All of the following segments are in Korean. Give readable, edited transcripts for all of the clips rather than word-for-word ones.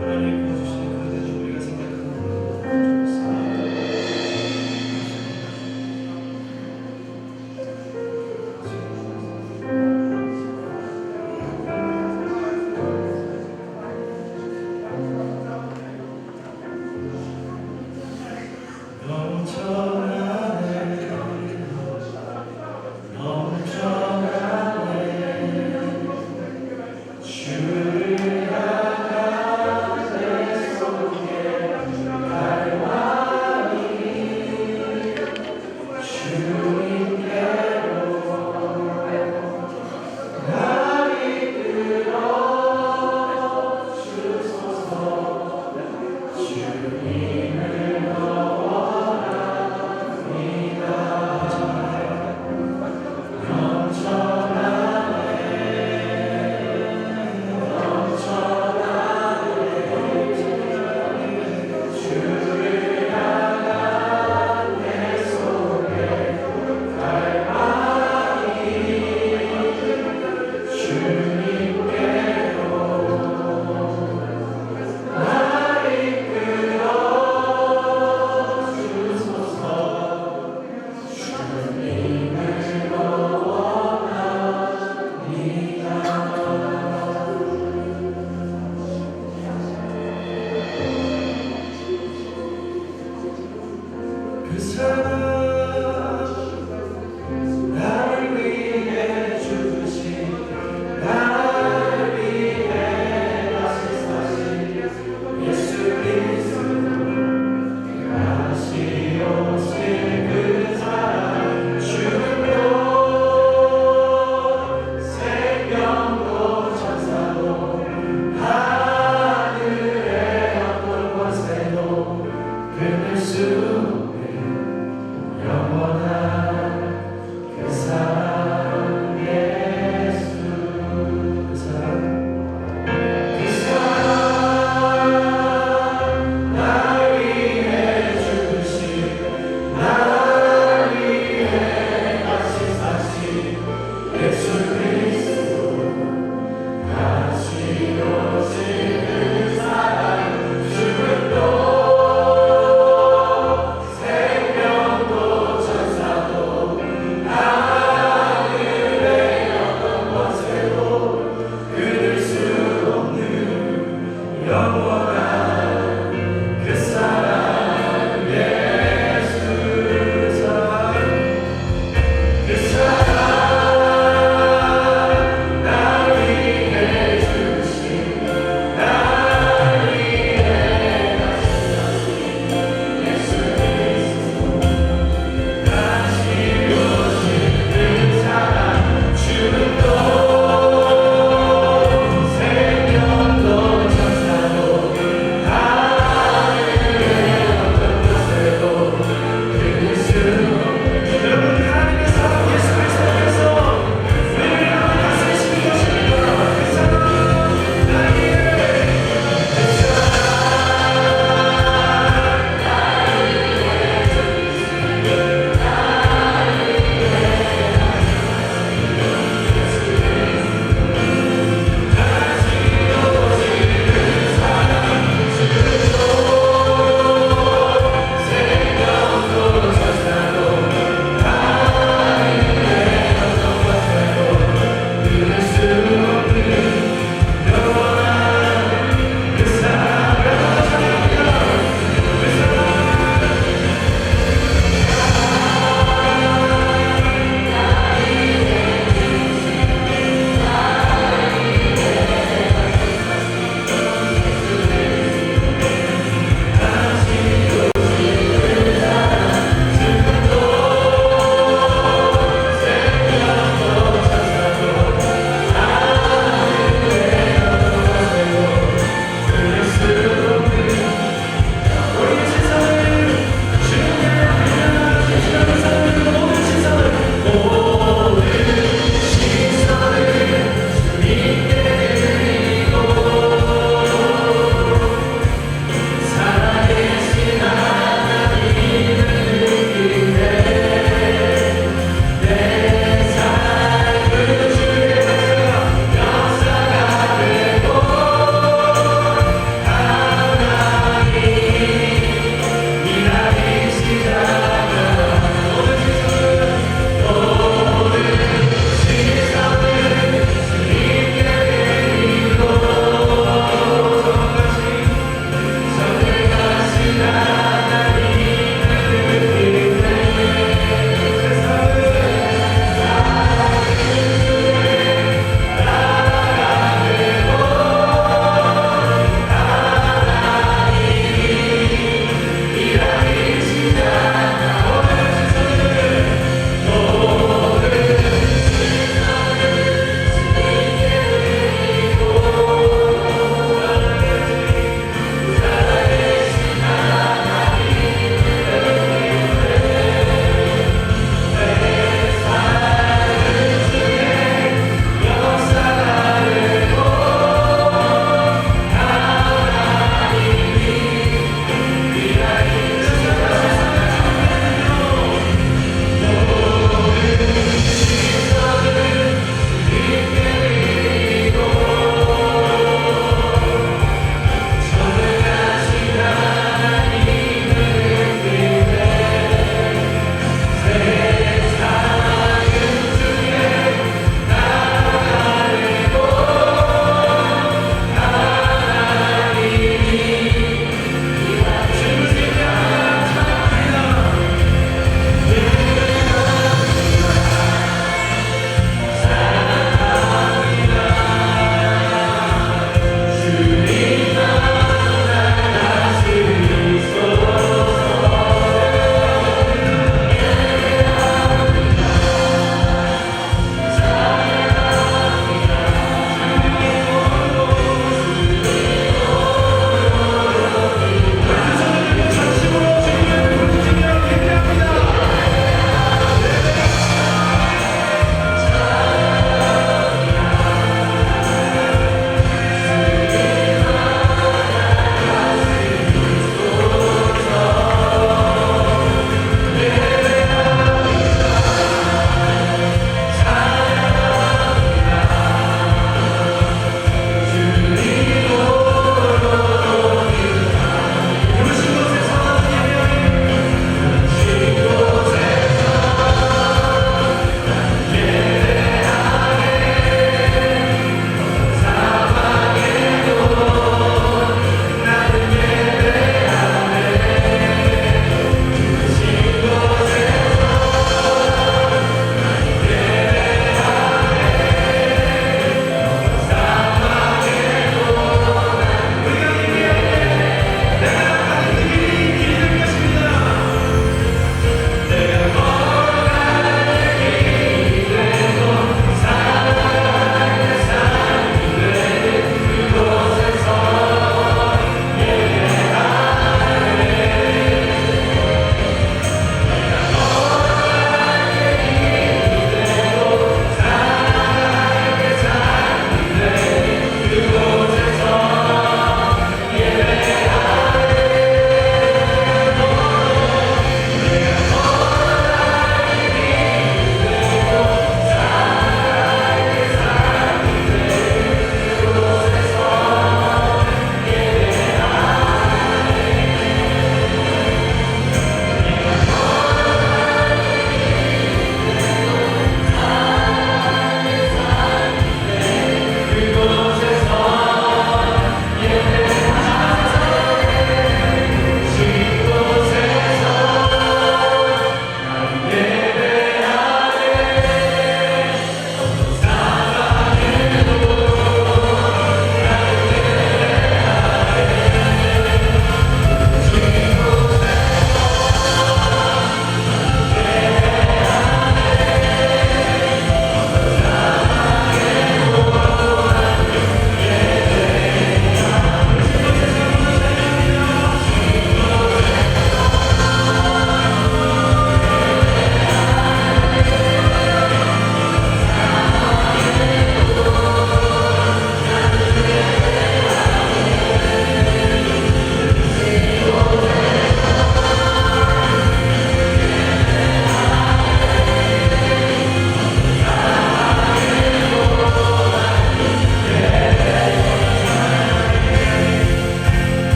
하나님 부어주시는 그 은혜는 우리가 생각하는 것보다 넘쳐나네 주를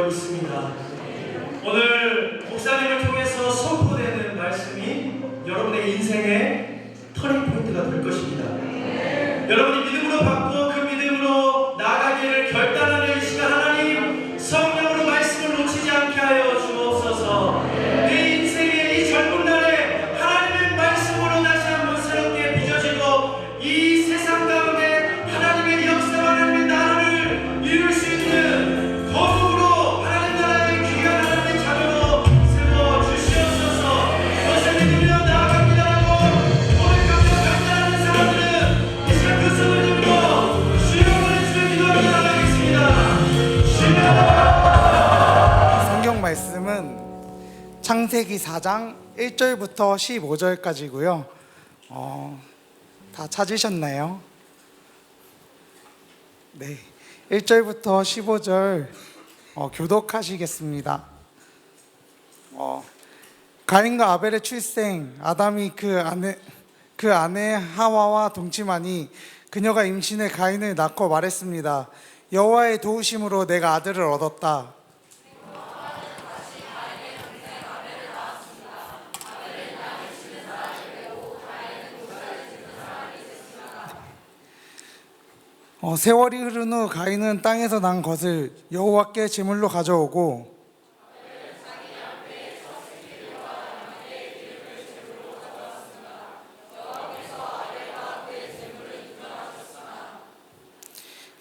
있습니다. 오늘 목사님을 통해서 선포되는 말씀이 여러분의 인생의 터닝 포인트가 될 것입니다. 여러분이 믿음으로 받고 그 믿음으로 나아가기를 결단하는 이 시간, 하나님 성령으로 말씀을 놓치지 않게 하여 주옵소서. 내 인생의 이 젊은 날에 하나님의 말씀으로 다시 한번 새롭게 빚어지고 이 세상 가운데 하나님의 역사와 하나님의 나라를 이룰 수 있는 거룩으로 하나님 나라의 귀한 하나님의 자녀로 세워주시옵소서. 그것을 믿으며 나아갑니다라고 고백하며 결단하는 사람들은 이 시간 그 손을 들고 주여 주여 기도하며 나아가겠습니다. 성경 말씀은 창세기 4장 1절부터 15절까지고요. 다 찾으셨나요? 네, 1절부터 15절 교독하시겠습니다. 가인과 아벨의 출생, 아담이 그 아내 하와와 동침하니 그녀가 임신해 가인을 낳고 말했습니다. 여호와의 도우심으로 내가 아들을 얻었다. 세월이 흐른 후 가인은 땅에서 난 것을 여호와께 제물로 가져오고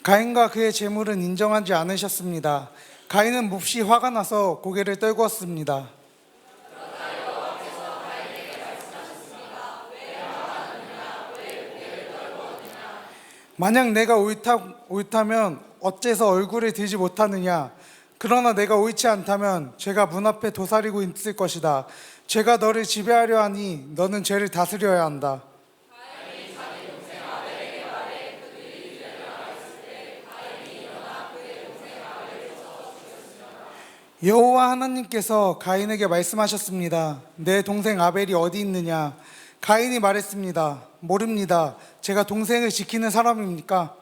가인과 그의 제물은 인정하지 않으셨습니다. 가인은 몹시 화가 나서 고개를 떨구었습니다. 만약 내가 옳다면 어째서 얼굴을 들지 못하느냐? 그러나 내가 옳지 않다면 죄가 문 앞에 도사리고 있을 것이다. 죄가 너를 지배하려 하니 너는 죄를 다스려야 한다. 여호와 하나님께서 가인에게 말씀하셨습니다. 내 동생 아벨이 어디 있느냐? 가인이 말했습니다. 모릅니다. 제가 동생을 지키는 사람입니까?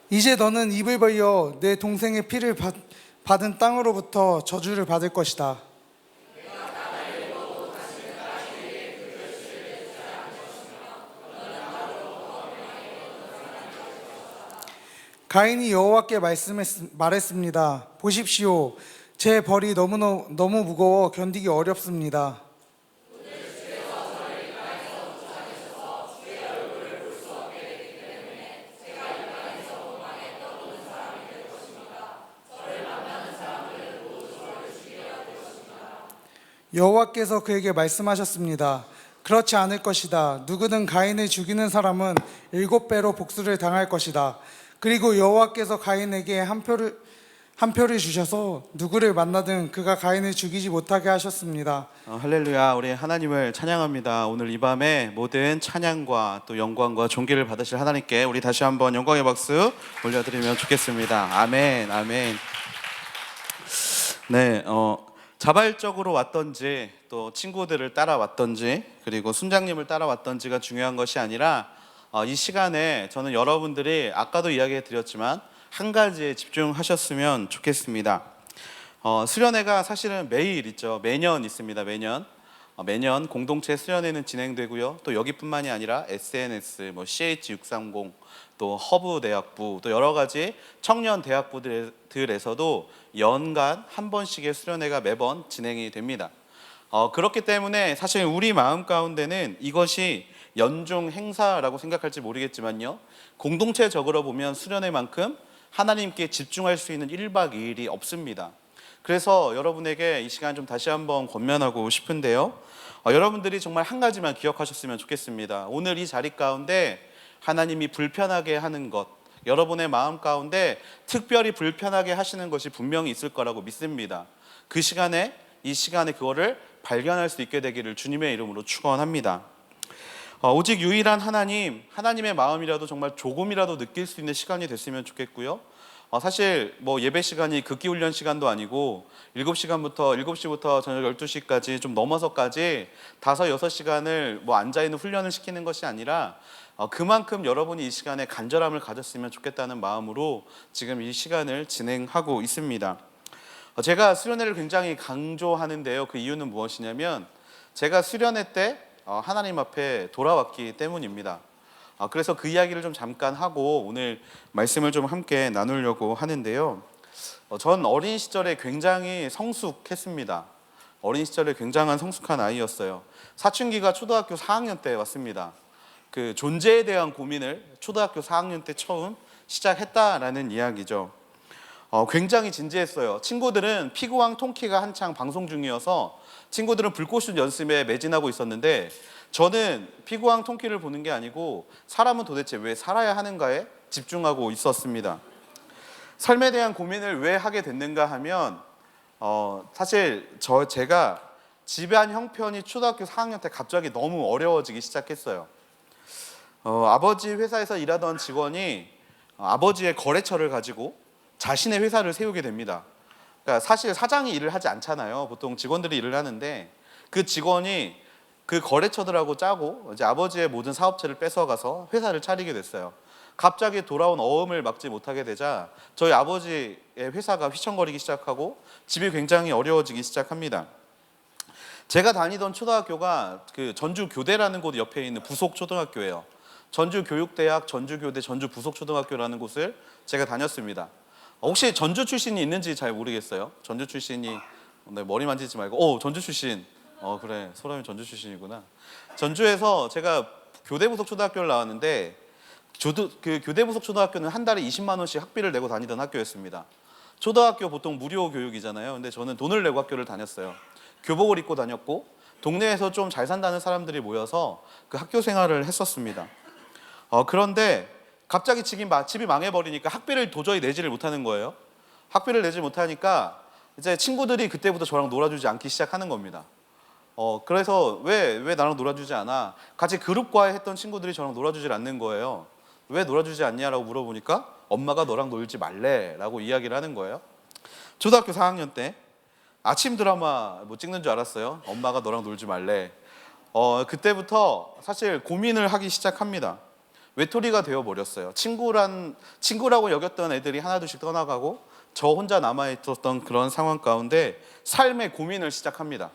이제 너는 입을 벌려 내 동생의 피를 받은 땅으로부터 저주를 받을 것이다. 가인이 여호와께 말했습니다. 보십시오. 제 벌이 너무 무거워 견디기 어렵습니다. 여호와께서 그에게 말씀하셨습니다. 그렇지 않을 것이다. 누구든 가인을 죽이는 사람은 7배로 복수를 당할 것이다. 그리고 여호와께서 가인에게 한 표를 주셔서 누구를 만나든 그가 가인을 죽이지 못하게 하셨습니다. 할렐루야. 우리 하나님을 찬양합니다. 오늘 이 밤에 모든 찬양과 또 영광과 존귀를 받으실 하나님께 우리 다시 한번 영광의 박수 올려드리면 좋겠습니다. 아멘, 아멘. 네, 자발적으로 왔던지 또 친구들을 따라왔던지 그리고 순장님을 따라왔던지가 중요한 것이 아니라 이 시간에 저는 여러분들이 아까도 이야기 드렸지만 한 가지에 집중하셨으면 좋겠습니다. 수련회가 사실은 매일 있죠. 매년 있습니다. 매년 공동체 수련회는 진행되고요. 또 여기뿐만이 아니라 SNS, CH630, 또 허브 대학부, 또 여러 가지 청년 대학부들에서도 연간 한 번씩의 수련회가 매번 진행이 됩니다. 그렇기 때문에 사실 우리 마음 가운데는 이것이 연중 행사라고 생각할지 모르겠지만요, 공동체적으로 보면 수련회만큼 하나님께 집중할 수 있는 1박 2일이 없습니다. 그래서 여러분에게 이 시간 좀 다시 한번 권면하고 싶은데요, 여러분들이 정말 한 가지만 기억하셨으면 좋겠습니다. 오늘 이 자리 가운데 하나님이 불편하게 하는 것, 여러분의 마음 가운데 특별히 불편하게 하시는 것이 분명히 있을 거라고 믿습니다. 이 시간에 그거를 발견할 수 있게 되기를 주님의 이름으로 축원합니다. 오직 유일한 하나님의 마음이라도 정말 조금이라도 느낄 수 있는 시간이 됐으면 좋겠고요. 사실 뭐 예배 시간이 극기 훈련 시간도 아니고 7시부터 저녁 12시까지 좀 넘어서까지 5-6시간을 뭐 앉아 있는 훈련을 시키는 것이 아니라 그만큼 여러분이 이 시간에 간절함을 가졌으면 좋겠다는 마음으로 지금 이 시간을 진행하고 있습니다. 제가 수련회를 굉장히 강조하는데요. 그 이유는 무엇이냐면 제가 수련회 때 하나님 앞에 돌아왔기 때문입니다. 그래서 그 이야기를 좀 잠깐 하고 오늘 말씀을 좀 함께 나누려고 하는데요. 전 어린 시절에 굉장히 성숙했습니다. 어린 시절에 굉장한 성숙한 아이였어요. 사춘기가 초등학교 4학년 때 왔습니다. 그 존재에 대한 고민을 초등학교 4학년 때 처음 시작했다라는 이야기죠. 굉장히 진지했어요. 친구들은 피구왕 통키가 한창 방송 중이어서 친구들은 불꽃슛 연습에 매진하고 있었는데 저는 피구왕 통키를 보는 게 아니고 사람은 도대체 왜 살아야 하는가에 집중하고 있었습니다. 삶에 대한 고민을 왜 하게 됐는가 하면 사실 제가 집안 형편이 초등학교 4학년 때 갑자기 너무 어려워지기 시작했어요. 아버지 회사에서 일하던 직원이 아버지의 거래처를 가지고 자신의 회사를 세우게 됩니다. 그러니까 사실 사장이 일을 하지 않잖아요. 보통 직원들이 일을 하는데 그 직원이 그 거래처들하고 짜고 이제 아버지의 모든 사업체를 뺏어가서 회사를 차리게 됐어요. 갑자기 돌아온 어음을 막지 못하게 되자 저희 아버지의 회사가 휘청거리기 시작하고 집이 굉장히 어려워지기 시작합니다. 제가 다니던 초등학교가 그 전주교대라는 곳 옆에 있는 부속초등학교예요. 전주교육대학, 전주교대, 전주부속초등학교라는 곳을 제가 다녔습니다. 혹시 전주 출신이 있는지 잘 모르겠어요. 전주 출신이 머리 만지지 말고 전주 출신. 그래, 소람이 전주 출신이구나. 전주에서 제가 교대부속초등학교를 나왔는데 그 교대부속초등학교는 한 달에 20만 원씩 학비를 내고 다니던 학교였습니다. 초등학교 보통 무료 교육이잖아요. 근데 저는 돈을 내고 학교를 다녔어요. 교복을 입고 다녔고 동네에서 좀 잘 산다는 사람들이 모여서 그 학교 생활을 했었습니다. 그런데 갑자기 집이 망해버리니까 학비를 도저히 내지를 못하는 거예요. 학비를 내지 못하니까 이제 친구들이 그때부터 저랑 놀아주지 않기 시작하는 겁니다. 그래서 왜 나랑 놀아주지 않아? 같이 그룹과에 했던 친구들이 저랑 놀아주질 않는 거예요. 왜 놀아주지 않냐라고 물어보니까 엄마가 너랑 놀지 말래라고 이야기를 하는 거예요. 초등학교 4학년 때 아침 드라마 뭐 찍는 줄 알았어요. 엄마가 너랑 놀지 말래. 그때부터 사실 고민을 하기 시작합니다. 외톨이가 되어버렸어요. 친구라고 여겼던 애들이 하나둘씩 떠나가고 저 혼자 남아있었던 그런 상황 가운데 삶의 고민을 시작합니다.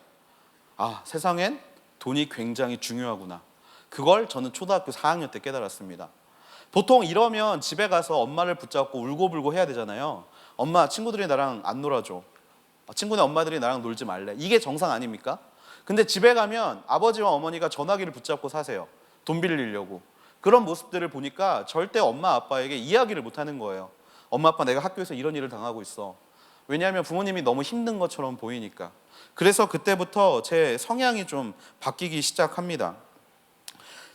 세상엔 돈이 굉장히 중요하구나. 그걸 저는 초등학교 4학년 때 깨달았습니다. 보통 이러면 집에 가서 엄마를 붙잡고 울고불고 해야 되잖아요. 엄마, 친구들이 나랑 안 놀아줘. 친구네 엄마들이 나랑 놀지 말래. 이게 정상 아닙니까? 근데 집에 가면 아버지와 어머니가 전화기를 붙잡고 사세요. 돈 빌리려고. 그런 모습들을 보니까 절대 엄마 아빠에게 이야기를 못하는 거예요. 엄마 아빠 내가 학교에서 이런 일을 당하고 있어. 왜냐하면 부모님이 너무 힘든 것처럼 보이니까. 그래서 그때부터 제 성향이 좀 바뀌기 시작합니다.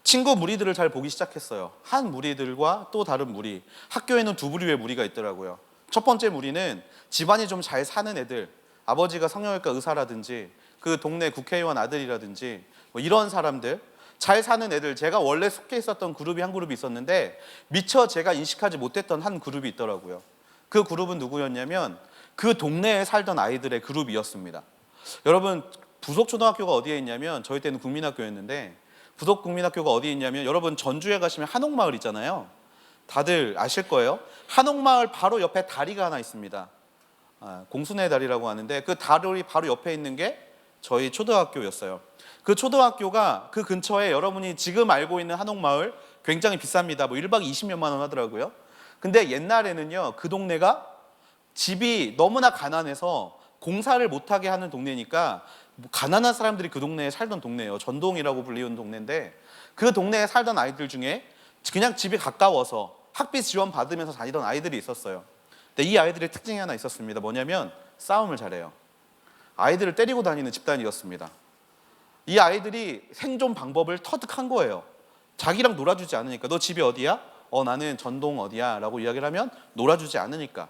친구 무리들을 잘 보기 시작했어요. 한 무리들과 또 다른 무리. 학교에는 두 부류의 무리가 있더라고요. 첫 번째 무리는 집안이 좀 잘 사는 애들, 아버지가 성형외과 의사라든지 그 동네 국회의원 아들이라든지 뭐 이런 사람들, 잘 사는 애들, 제가 원래 속해 있었던 그룹이 한 그룹이 있었는데 미처 제가 인식하지 못했던 한 그룹이 있더라고요. 그 그룹은 누구였냐면 그 동네에 살던 아이들의 그룹이었습니다. 여러분, 부속초등학교가 어디에 있냐면 저희 때는 국민학교였는데 부속국민학교가 어디에 있냐면 여러분 전주에 가시면 한옥마을 있잖아요. 다들 아실 거예요. 한옥마을 바로 옆에 다리가 하나 있습니다. 공순회 다리라고 하는데 그 다리 바로 옆에 있는 게 저희 초등학교였어요. 그 초등학교가 그 근처에 여러분이 지금 알고 있는 한옥마을 굉장히 비쌉니다. 뭐 1박 20몇만 원 하더라고요. 근데 옛날에는요, 그 동네가 집이 너무나 가난해서 공사를 못하게 하는 동네니까 가난한 사람들이 그 동네에 살던 동네예요. 전동이라고 불리는 동네인데 그 동네에 살던 아이들 중에 그냥 집이 가까워서 학비 지원 받으면서 다니던 아이들이 있었어요. 근데 이 아이들의 특징이 하나 있었습니다. 뭐냐면 싸움을 잘해요. 아이들을 때리고 다니는 집단이었습니다. 이 아이들이 생존 방법을 터득한 거예요. 자기랑 놀아주지 않으니까. 너 집이 어디야? 나는 전동 어디야? 라고 이야기를 하면 놀아주지 않으니까.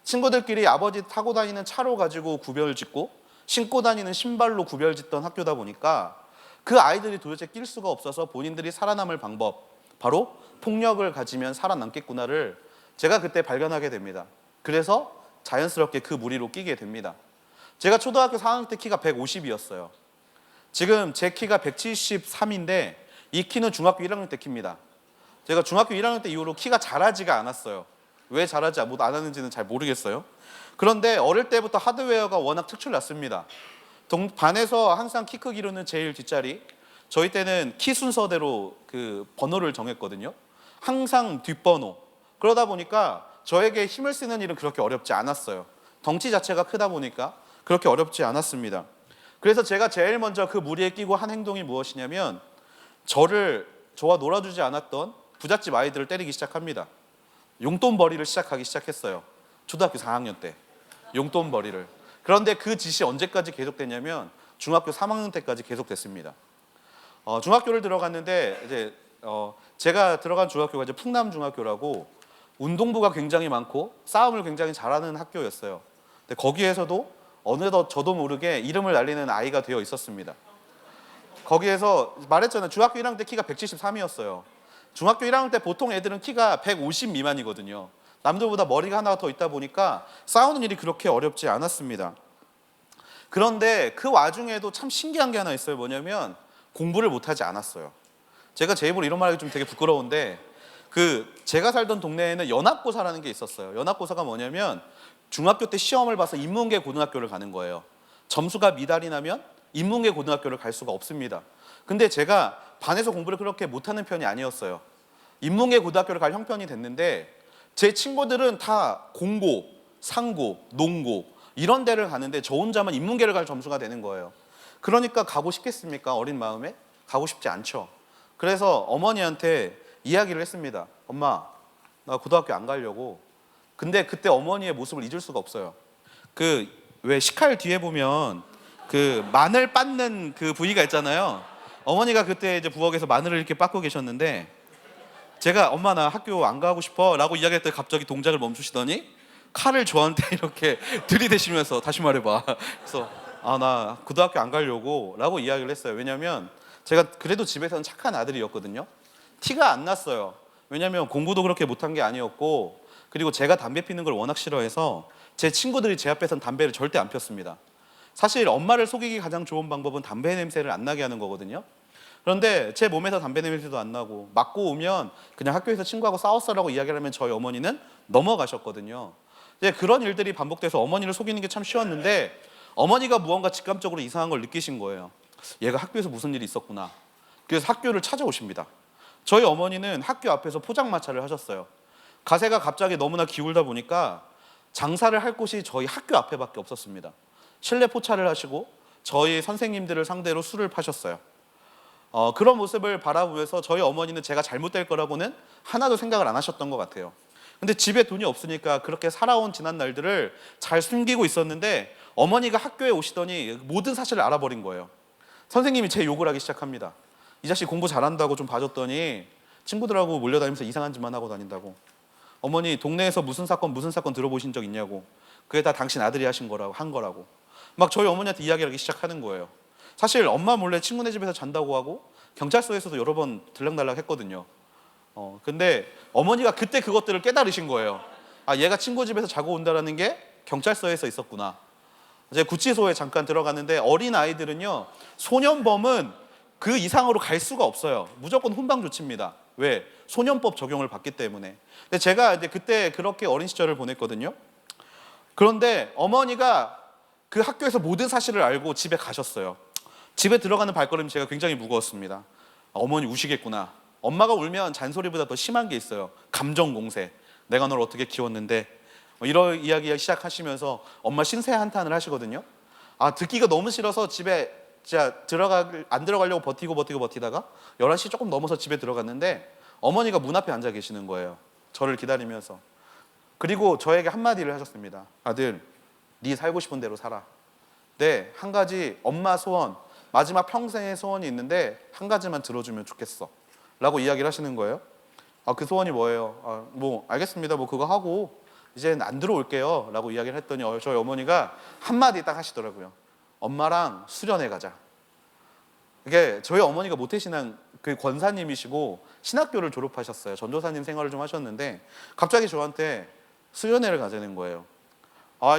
친구들끼리 아버지 타고 다니는 차로 가지고 구별짓고 신고 다니는 신발로 구별짓던 학교다 보니까 그 아이들이 도대체 낄 수가 없어서 본인들이 살아남을 방법, 바로 폭력을 가지면 살아남겠구나를 제가 그때 발견하게 됩니다. 그래서 자연스럽게 그 무리로 끼게 됩니다. 제가 초등학교 4학년 때 키가 150이었어요. 지금 제 키가 173인데 이 키는 중학교 1학년 때 키입니다. 제가 중학교 1학년 때 이후로 키가 자라지가 않았어요. 왜 자라지 안 하는지는 잘 모르겠어요. 그런데 어릴 때부터 하드웨어가 워낙 특출났습니다. 반에서 항상 키 크기로는 제일 뒷자리. 저희 때는 키 순서대로 그 번호를 정했거든요. 항상 뒷번호. 그러다 보니까 저에게 힘을 쓰는 일은 그렇게 어렵지 않았어요. 덩치 자체가 크다 보니까 그렇게 어렵지 않았습니다. 그래서 제가 제일 먼저 그 무리에 끼고 한 행동이 무엇이냐면 저와 놀아주지 않았던 부잣집 아이들을 때리기 시작합니다. 용돈벌이를 시작하기 시작했어요. 초등학교 4학년 때 용돈벌이를. 그런데 그 짓이 언제까지 계속됐냐면 중학교 3학년 때까지 계속됐습니다. 중학교를 들어갔는데 이제 제가 들어간 중학교가 이제 풍남중학교라고 운동부가 굉장히 많고 싸움을 굉장히 잘하는 학교였어요. 근데 거기에서도 어느덧 저도 모르게 이름을 날리는 아이가 되어 있었습니다. 거기에서 말했잖아요. 중학교 1학년 때 키가 173이었어요. 중학교 1학년 때 보통 애들은 키가 150 미만이거든요. 남들보다 머리가 하나 더 있다 보니까 싸우는 일이 그렇게 어렵지 않았습니다. 그런데 그 와중에도 참 신기한 게 하나 있어요. 뭐냐면 공부를 못하지 않았어요. 제가 제 입으로 이런 말하기 좀 되게 부끄러운데 제가 살던 동네에는 연합고사라는 게 있었어요. 연합고사가 뭐냐면 중학교 때 시험을 봐서 인문계 고등학교를 가는 거예요. 점수가 미달이 나면 인문계 고등학교를 갈 수가 없습니다. 근데 제가 반에서 공부를 그렇게 못하는 편이 아니었어요. 인문계 고등학교를 갈 형편이 됐는데 제 친구들은 다 공고, 상고, 농고 이런 데를 가는데 저 혼자만 인문계를 갈 점수가 되는 거예요. 그러니까 가고 싶겠습니까? 어린 마음에? 가고 싶지 않죠. 그래서 어머니한테 이야기를 했습니다. 엄마, 나 고등학교 안 가려고. 근데 그때 어머니의 모습을 잊을 수가 없어요. 왜 식칼 뒤에 보면 마늘 빻는 그 부위가 있잖아요. 어머니가 그때 이제 부엌에서 마늘을 이렇게 빻고 계셨는데 제가 엄마 나 학교 안 가고 싶어 라고 이야기했더니 갑자기 동작을 멈추시더니 칼을 저한테 이렇게 들이대시면서 다시 말해봐. 그래서 나 고등학교 안 가려고 라고 이야기를 했어요. 왜냐면 제가 그래도 집에서는 착한 아들이었거든요. 티가 안 났어요. 왜냐면 공부도 그렇게 못한 게 아니었고 그리고 제가 담배 피는 걸 워낙 싫어해서 제 친구들이 제 앞에서는 담배를 절대 안 폈습니다. 사실 엄마를 속이기 가장 좋은 방법은 담배 냄새를 안 나게 하는 거거든요. 그런데 제 몸에서 담배 냄새도 안 나고 맞고 오면 그냥 학교에서 친구하고 싸웠어라고 이야기를 하면 저희 어머니는 넘어가셨거든요. 이제 그런 일들이 반복돼서 어머니를 속이는 게 참 쉬웠는데 어머니가 무언가 직감적으로 이상한 걸 느끼신 거예요. 얘가 학교에서 무슨 일이 있었구나. 그래서 학교를 찾아오십니다. 저희 어머니는 학교 앞에서 포장마차를 하셨어요. 가세가 갑자기 너무나 기울다 보니까 장사를 할 곳이 저희 학교 앞에밖에 없었습니다. 실내 포차를 하시고 저희 선생님들을 상대로 술을 파셨어요. 그런 모습을 바라보면서 저희 어머니는 제가 잘못될 거라고는 하나도 생각을 안 하셨던 것 같아요. 근데 집에 돈이 없으니까 그렇게 살아온 지난 날들을 잘 숨기고 있었는데 어머니가 학교에 오시더니 모든 사실을 알아버린 거예요. 선생님이 제 욕을 하기 시작합니다. 이 자식 공부 잘한다고 좀 봐줬더니 친구들하고 몰려다니면서 이상한 짓만 하고 다닌다고. 어머니 동네에서 무슨 사건 들어보신 적 있냐고. 그게 다 당신 아들이 한 거라고. 막 저희 어머니한테 이야기하기 시작하는 거예요. 사실 엄마 몰래 친구네 집에서 잔다고 하고 경찰서에서도 여러 번 들락날락 했거든요. 근데 어머니가 그때 그것들을 깨달으신 거예요. 얘가 친구 집에서 자고 온다라는 게 경찰서에서 있었구나. 이제 구치소에 잠깐 들어갔는데 어린 아이들은요, 소년범은 그 이상으로 갈 수가 없어요. 무조건 훈방 조치입니다. 왜? 소년법 적용을 받기 때문에. 근데 제가 이제 그때 그렇게 어린 시절을 보냈거든요. 그런데 어머니가 그 학교에서 모든 사실을 알고 집에 가셨어요. 집에 들어가는 발걸음이 제가 굉장히 무거웠습니다. 어머니 우시겠구나. 엄마가 울면 잔소리보다 더 심한 게 있어요. 감정 공세. 내가 널 어떻게 키웠는데. 이런 이야기 시작하시면서 엄마 신세 한탄을 하시거든요. 듣기가 너무 싫어서 집에 진짜 안 들어가려고 버티다가 11시 조금 넘어서 집에 들어갔는데 어머니가 문 앞에 앉아 계시는 거예요. 저를 기다리면서. 그리고 저에게 한마디를 하셨습니다. 아들, 네 살고 싶은 대로 살아. 네, 한 가지 엄마 소원, 마지막 평생의 소원이 있는데 한 가지만 들어주면 좋겠어 라고 이야기를 하시는 거예요. 그 소원이 뭐예요? 알겠습니다. 그거 하고 이제는 안 들어올게요 라고 이야기를 했더니 저희 어머니가 한마디 딱 하시더라고요. 엄마랑 수련회 가자. 이게 저희 어머니가 모태신앙 그 권사님이시고 신학교를 졸업하셨어요. 전도사님 생활을 좀 하셨는데 갑자기 저한테 수련회를 가자는 거예요.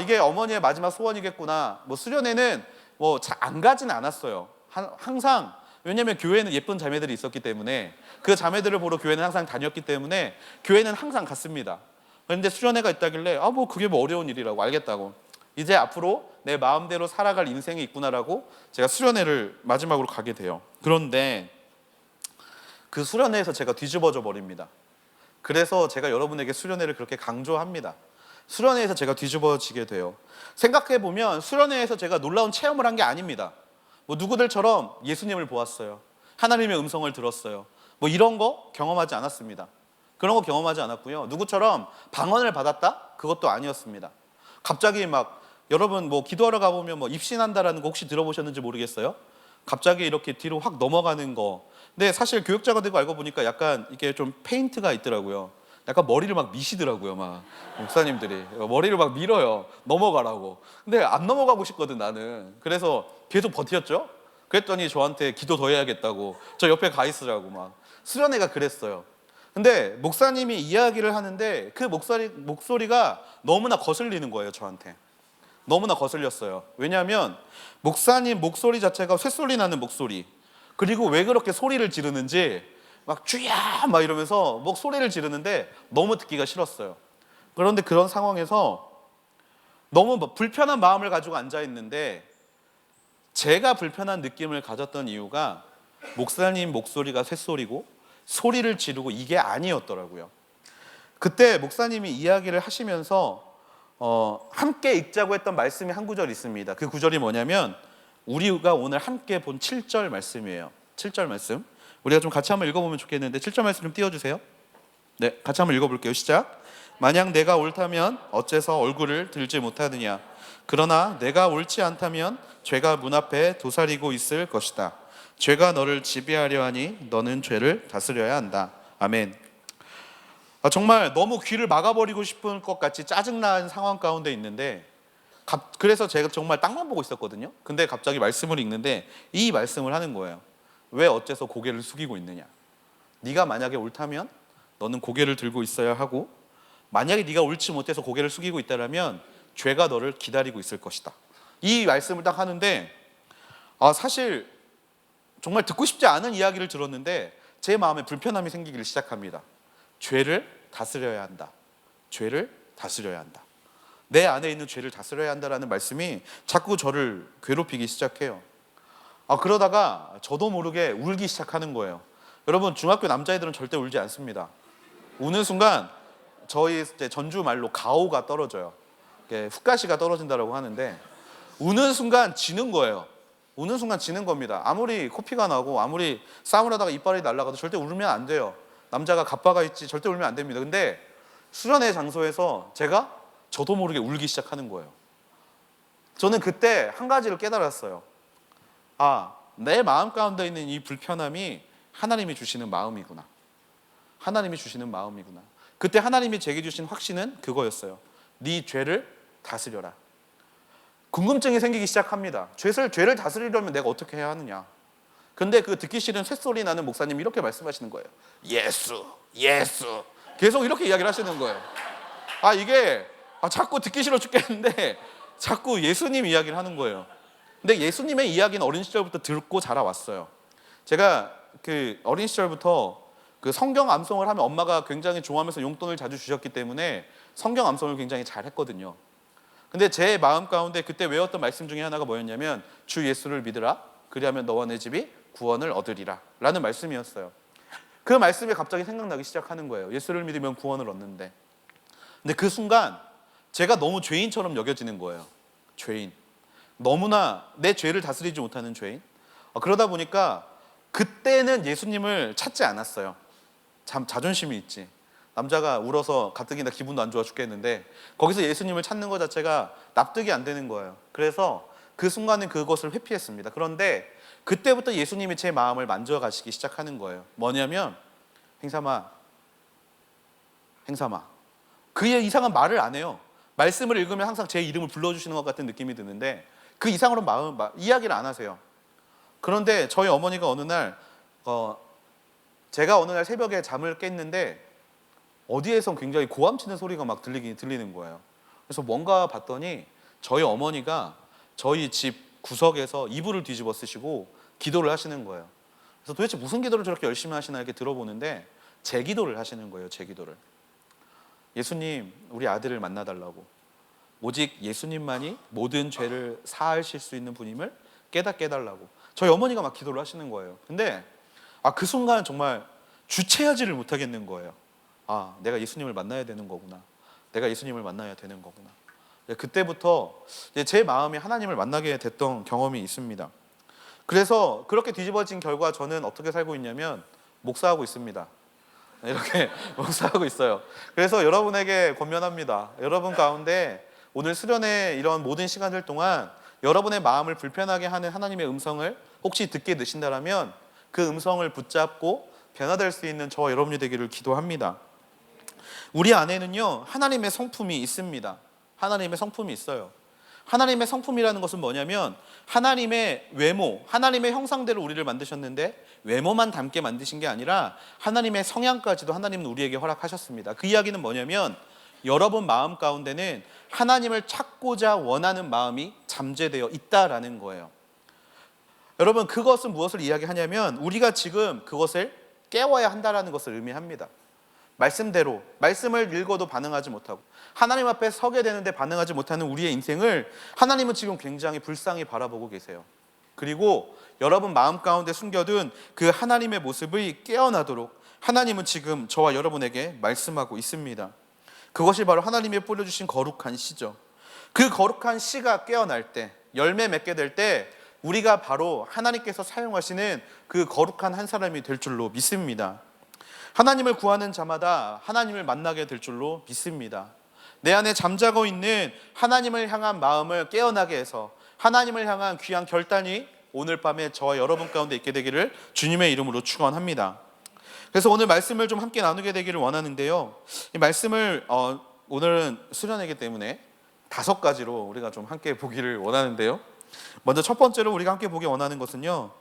이게 어머니의 마지막 소원이겠구나. 뭐 수련회는 뭐 잘 안 가진 않았어요. 항상, 왜냐면 교회에는 예쁜 자매들이 있었기 때문에, 그 자매들을 보러 교회는 항상 다녔기 때문에 교회는 항상 갔습니다. 그런데 수련회가 있다길래 뭐 그게 뭐 어려운 일이라고, 알겠다고, 이제 앞으로 내 마음대로 살아갈 인생이 있구나라고 제가 수련회를 마지막으로 가게 돼요. 그런데 그 수련회에서 제가 뒤집어져 버립니다. 그래서 제가 여러분에게 수련회를 그렇게 강조합니다. 수련회에서 제가 뒤집어지게 돼요. 생각해보면 수련회에서 제가 놀라운 체험을 한 게 아닙니다. 뭐 누구들처럼 예수님을 보았어요. 하나님의 음성을 들었어요. 뭐 이런 거 경험하지 않았습니다. 그런 거 경험하지 않았고요. 누구처럼 방언을 받았다? 그것도 아니었습니다. 갑자기 막, 여러분 뭐 기도하러 가보면 뭐 입신한다라는 거 혹시 들어보셨는지 모르겠어요? 갑자기 이렇게 뒤로 확 넘어가는 거. 근데 사실 교육자가 되고 알고 보니까 약간 이게 좀 페인트가 있더라고요. 약간 머리를 막 미시더라고요, 막 목사님들이 머리를 막 밀어요, 넘어가라고. 근데 안 넘어가고 싶거든 나는. 그래서 계속 버텼죠. 그랬더니 저한테 기도 더 해야겠다고, 저 옆에 가 있으라고 막. 수련회가 그랬어요. 근데 목사님이 이야기를 하는데 그 목소리가 너무나 거슬리는 거예요, 저한테. 너무나 거슬렸어요. 왜냐하면 목사님 목소리 자체가 쇳소리 나는 목소리, 그리고 왜 그렇게 소리를 지르는지 막 주야 막 이러면서 막 소리를 지르는데 너무 듣기가 싫었어요. 그런데 그런 상황에서 너무 불편한 마음을 가지고 앉아 있는데, 제가 불편한 느낌을 가졌던 이유가 목사님 목소리가 쇳소리고 소리를 지르고 이게 아니었더라고요. 그때 목사님이 이야기를 하시면서 함께 읽자고 했던 말씀이 한 구절 있습니다. 그 구절이 뭐냐면 우리가 오늘 함께 본 7절 말씀이에요. 7절 말씀 우리가 좀 같이 한번 읽어보면 좋겠는데, 7절 말씀 좀 띄워주세요. 네, 같이 한번 읽어볼게요. 시작. 만약 내가 옳다면 어째서 얼굴을 들지 못하느냐. 그러나 내가 옳지 않다면 죄가 문 앞에 도사리고 있을 것이다. 죄가 너를 지배하려 하니 너는 죄를 다스려야 한다. 아멘. 정말 너무 귀를 막아버리고 싶은 것 같이 짜증난 상황 가운데 있는데, 그래서 제가 정말 땅만 보고 있었거든요. 근데 갑자기 말씀을 읽는데 이 말씀을 하는 거예요. 왜 어째서 고개를 숙이고 있느냐. 네가 만약에 옳다면 너는 고개를 들고 있어야 하고, 만약에 네가 옳지 못해서 고개를 숙이고 있다면 죄가 너를 기다리고 있을 것이다. 이 말씀을 딱 하는데 사실 정말 듣고 싶지 않은 이야기를 들었는데 제 마음에 불편함이 생기기 시작합니다. 죄를 다스려야 한다. 죄를 다스려야 한다. 내 안에 있는 죄를 다스려야 한다라는 말씀이 자꾸 저를 괴롭히기 시작해요. 그러다가 저도 모르게 울기 시작하는 거예요. 여러분, 중학교 남자애들은 절대 울지 않습니다. 우는 순간 저희 전주 말로 가오가 떨어져요. 훅가시가 떨어진다고 하는데, 우는 순간 지는 거예요. 우는 순간 지는 겁니다. 아무리 코피가 나고 아무리 싸움을 하다가 이빨이 날아가도 절대 울면 안 돼요. 남자가 갑바가 있지 절대 울면 안 됩니다. 근데 수련회 장소에서 저도 모르게 울기 시작하는 거예요. 저는 그때 한 가지를 깨달았어요. 내 마음 가운데 있는 이 불편함이 하나님이 주시는 마음이구나. 하나님이 주시는 마음이구나. 그때 하나님이 제게 주신 확신은 그거였어요. 네 죄를 다스려라. 궁금증이 생기기 시작합니다. 죄를 다스리려면 내가 어떻게 해야 하느냐. 근데 그 듣기 싫은 쇳소리 나는 목사님이 이렇게 말씀하시는 거예요. 예수. 계속 이렇게 이야기를 하시는 거예요. 이게 자꾸 듣기 싫어 죽겠는데 자꾸 예수님 이야기를 하는 거예요. 근데 예수님의 이야기는 어린 시절부터 듣고 자라왔어요. 제가 그 어린 시절부터 그 성경 암송을 하면 엄마가 굉장히 좋아하면서 용돈을 자주 주셨기 때문에 성경 암송을 굉장히 잘 했거든요. 근데 제 마음 가운데 그때 외웠던 말씀 중에 하나가 뭐였냐면 주 예수를 믿으라. 그리하면 너와 내 집이 구원을 얻으리라 라는 말씀이었어요. 그 말씀이 갑자기 생각나기 시작하는 거예요. 예수를 믿으면 구원을 얻는데. 근데 그 순간 제가 너무 죄인처럼 여겨지는 거예요. 죄인. 너무나 내 죄를 다스리지 못하는 죄인. 그러다 보니까 그때는 예수님을 찾지 않았어요. 자존심이 있지. 남자가 울어서 가뜩이나 기분도 안 좋아 죽겠는데 거기서 예수님을 찾는 것 자체가 납득이 안 되는 거예요. 그래서 그 순간은 그것을 회피했습니다. 그런데 그때부터 예수님이 제 마음을 만져가시기 시작하는 거예요. 뭐냐면 행삼아. 그 이상한 말을 안 해요. 말씀을 읽으면 항상 제 이름을 불러주시는 것 같은 느낌이 드는데 그 이상으로 이야기를 안 하세요. 그런데 저희 어머니가 어느 날 제가 어느 날 새벽에 잠을 깼는데 어디에선 굉장히 고함치는 소리가 막 들리는 거예요. 그래서 뭔가 봤더니 저희 어머니가 저희 집 구석에서 이불을 뒤집어 쓰시고 기도를 하시는 거예요. 그래서 도대체 무슨 기도를 저렇게 열심히 하시나 이렇게 들어보는데 제 기도를 하시는 거예요. 제 기도를. 예수님, 우리 아들을 만나달라고. 오직 예수님만이 모든 죄를 사하실 수 있는 분임을 깨닫게 해달라고. 저희 어머니가 막 기도를 하시는 거예요. 근데 그 순간 정말 주체하지를 못하겠는 거예요. 내가 예수님을 만나야 되는 거구나. 내가 예수님을 만나야 되는 거구나. 그때부터 제 마음이 하나님을 만나게 됐던 경험이 있습니다. 그래서 그렇게 뒤집어진 결과 저는 어떻게 살고 있냐면 목사하고 있습니다. 이렇게 목사하고 있어요. 그래서 여러분에게 권면합니다. 여러분 가운데 오늘 수련회 이런 모든 시간들 동안 여러분의 마음을 불편하게 하는 하나님의 음성을 혹시 듣게 되신다면 그 음성을 붙잡고 변화될 수 있는 저와 여러분이 되기를 기도합니다. 우리 안에는요, 하나님의 성품이 있습니다. 하나님의 성품이 있어요. 하나님의 성품이라는 것은 뭐냐면 하나님의 외모, 하나님의 형상대로 우리를 만드셨는데 외모만 닮게 만드신 게 아니라 하나님의 성향까지도 하나님은 우리에게 허락하셨습니다. 그 이야기는 뭐냐면 여러분 마음 가운데는 하나님을 찾고자 원하는 마음이 잠재되어 있다라는 거예요. 여러분, 그것은 무엇을 이야기하냐면 우리가 지금 그것을 깨워야 한다라는 것을 의미합니다. 말씀대로 말씀을 읽어도 반응하지 못하고 하나님 앞에 서게 되는데 반응하지 못하는 우리의 인생을 하나님은 지금 굉장히 불쌍히 바라보고 계세요. 그리고 여러분 마음 가운데 숨겨둔 그 하나님의 모습이 깨어나도록 하나님은 지금 저와 여러분에게 말씀하고 있습니다. 그것이 바로 하나님이 뿌려주신 거룩한 씨죠. 그 거룩한 씨가 깨어날 때, 열매 맺게 될 때 우리가 바로 하나님께서 사용하시는 그 거룩한 한 사람이 될 줄로 믿습니다. 하나님을 구하는 자마다 하나님을 만나게 될 줄로 믿습니다. 내 안에 잠자고 있는 하나님을 향한 마음을 깨어나게 해서 하나님을 향한 귀한 결단이 오늘 밤에 저와 여러분 가운데 있게 되기를 주님의 이름으로 축원합니다. 그래서 오늘 말씀을 좀 함께 나누게 되기를 원하는데요. 이 말씀을 오늘은 수련회이기 때문에 5가지로 우리가 좀 함께 보기를 원하는데요. 먼저 첫 번째로 우리가 함께 보기 원하는 것은요,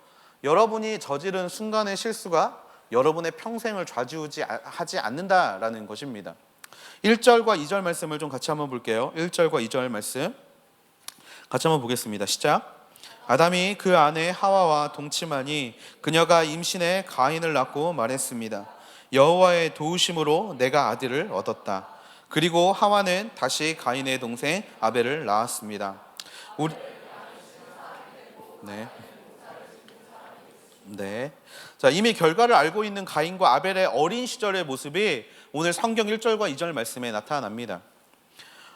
여러분이 저지른 순간의 실수가 여러분의 평생을 좌지우지하지 않는다라는 것입니다. 1절과 2절 말씀을 좀 같이 한번 볼게요. 1절과 2절 말씀 같이 한번 보겠습니다. 시작. 아담이 그 아내 하와와 동침하니 그녀가 임신해 가인을 낳고 말했습니다. 여호와의 도우심으로 내가 아들을 얻었다. 그리고 하와는 다시 가인의 동생 아벨을 낳았습니다. 네. 자, 이미 결과를 알고 있는 가인과 아벨의 어린 시절의 모습이 오늘 성경 1절과 2절 말씀에 나타납니다.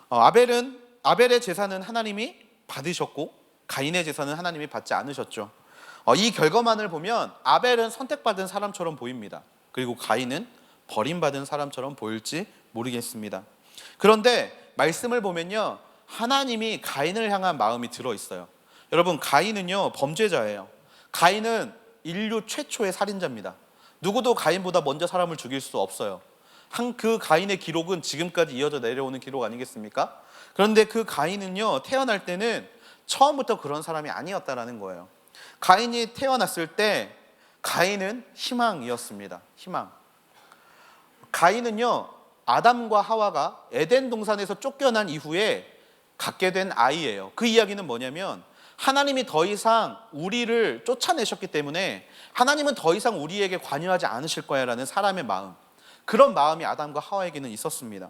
아벨의 제사는 하나님이 받으셨고 가인의 제사는 하나님이 받지 않으셨죠. 이 결과만을 보면 아벨은 선택받은 사람처럼 보입니다. 그리고 가인은 버림받은 사람처럼 보일지 모르겠습니다. 그런데 말씀을 보면요, 하나님이 가인을 향한 마음이 들어있어요. 여러분, 가인은요 범죄자예요. 가인은 인류 최초의 살인자입니다. 누구도 가인보다 먼저 사람을 죽일 수 없어요. 그 가인의 기록은 지금까지 이어져 내려오는 기록 아니겠습니까? 그런데 그 가인은요, 태어날 때는 처음부터 그런 사람이 아니었다라는 거예요. 가인이 태어났을 때 가인은 희망이었습니다. 희망. 가인은요, 아담과 하와가 에덴 동산에서 쫓겨난 이후에 갖게 된 아이예요. 그 이야기는 뭐냐면 하나님이 더 이상 우리를 쫓아내셨기 때문에 하나님은 더 이상 우리에게 관여하지 않으실 거야 라는 사람의 마음, 그런 마음이 아담과 하와에게는 있었습니다.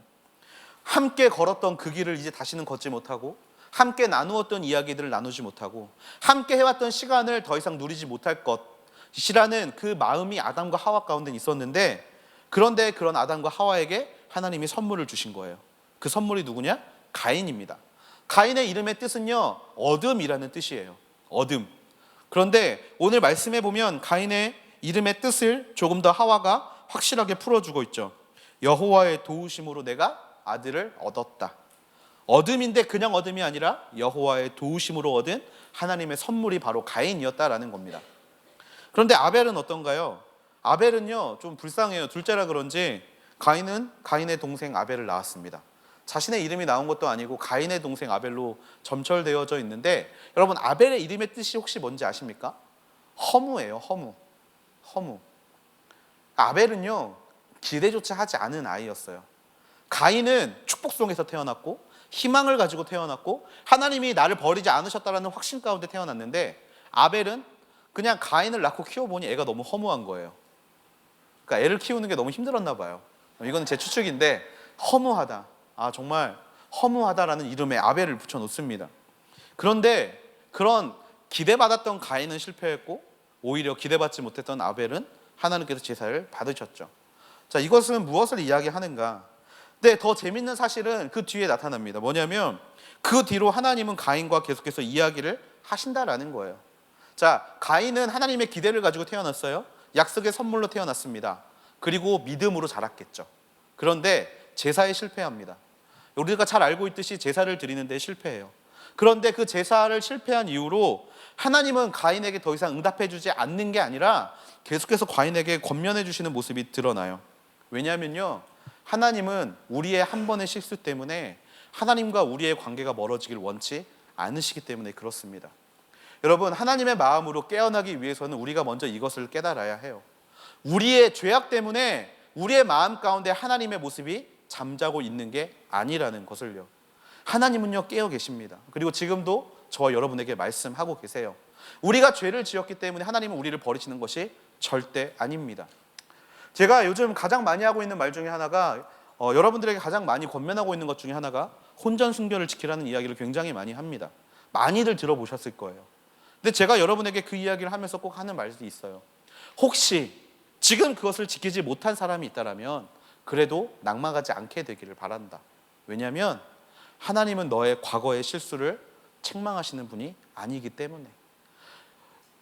함께 걸었던 그 길을 이제 다시는 걷지 못하고, 함께 나누었던 이야기들을 나누지 못하고, 함께 해왔던 시간을 더 이상 누리지 못할 것이라는 그 마음이 아담과 하와 가운데 있었는데, 그런데 그런 아담과 하와에게 하나님이 선물을 주신 거예요. 그 선물이 누구냐? 가인입니다. 가인의 이름의 뜻은요, 어둠이라는 뜻이에요. 어둠. 그런데 오늘 말씀해 보면 가인의 이름의 뜻을 조금 더 하와가 확실하게 풀어주고 있죠. 여호와의 도우심으로 내가 아들을 얻었다. 어둠인데 그냥 어둠이 아니라 여호와의 도우심으로 얻은 하나님의 선물이 바로 가인이었다라는 겁니다. 그런데 아벨은 어떤가요? 아벨은요 좀 불쌍해요. 둘째라 그런지 가인은 가인의 동생 아벨을 낳았습니다. 자신의 이름이 나온 것도 아니고 가인의 동생 아벨로 점철되어져 있는데, 여러분 아벨의 이름의 뜻이 혹시 뭔지 아십니까? 허무예요. 허무. 아벨은요 기대조차 하지 않은 아이였어요. 가인은 축복 속에서 태어났고 희망을 가지고 태어났고 하나님이 나를 버리지 않으셨다라는 확신 가운데 태어났는데, 아벨은 그냥 가인을 낳고 키워보니 애가 너무 허무한 거예요. 그러니까 애를 키우는 게 너무 힘들었나 봐요. 이건 제 추측인데, 허무하다, 정말 허무하다라는 이름에 아벨을 붙여놓습니다. 그런데 그런 기대받았던 가인은 실패했고, 오히려 기대받지 못했던 아벨은 하나님께서 제사를 받으셨죠. 자, 이것은 무엇을 이야기하는가? 근데 더 재밌는 사실은 그 뒤에 나타납니다. 뭐냐면 그 뒤로 하나님은 가인과 계속해서 이야기를 하신다라는 거예요. 자, 가인은 하나님의 기대를 가지고 태어났어요. 약속의 선물로 태어났습니다. 그리고 믿음으로 자랐겠죠. 그런데 제사에 실패합니다. 우리가 잘 알고 있듯이 제사를 드리는데 실패해요. 그런데 그 제사를 실패한 이후로 하나님은 가인에게 더 이상 응답해 주지 않는 게 아니라 계속해서 가인에게 권면해 주시는 모습이 드러나요. 왜냐하면요, 하나님은 우리의 한 번의 실수 때문에 하나님과 우리의 관계가 멀어지길 원치 않으시기 때문에 그렇습니다. 여러분, 하나님의 마음으로 깨어나기 위해서는 우리가 먼저 이것을 깨달아야 해요. 우리의 죄악 때문에 우리의 마음 가운데 하나님의 모습이 잠자고 있는 게 아니라는 것을요. 하나님은요, 깨어 계십니다. 그리고 지금도 저와 여러분에게 말씀하고 계세요. 우리가 죄를 지었기 때문에 하나님은 우리를 버리시는 것이 절대 아닙니다. 제가 요즘 가장 많이 하고 있는 말 중에 하나가, 여러분들에게 가장 많이 권면하고 있는 것 중에 하나가 혼전순결을 지키라는 이야기를 굉장히 많이 합니다. 많이들 들어보셨을 거예요. 근데 제가 여러분에게 그 이야기를 하면서 꼭 하는 말이 있어요. 혹시 지금 그것을 지키지 못한 사람이 있다면 그래도 낙망하지 않게 되기를 바란다. 왜냐하면 하나님은 너의 과거의 실수를 책망하시는 분이 아니기 때문에.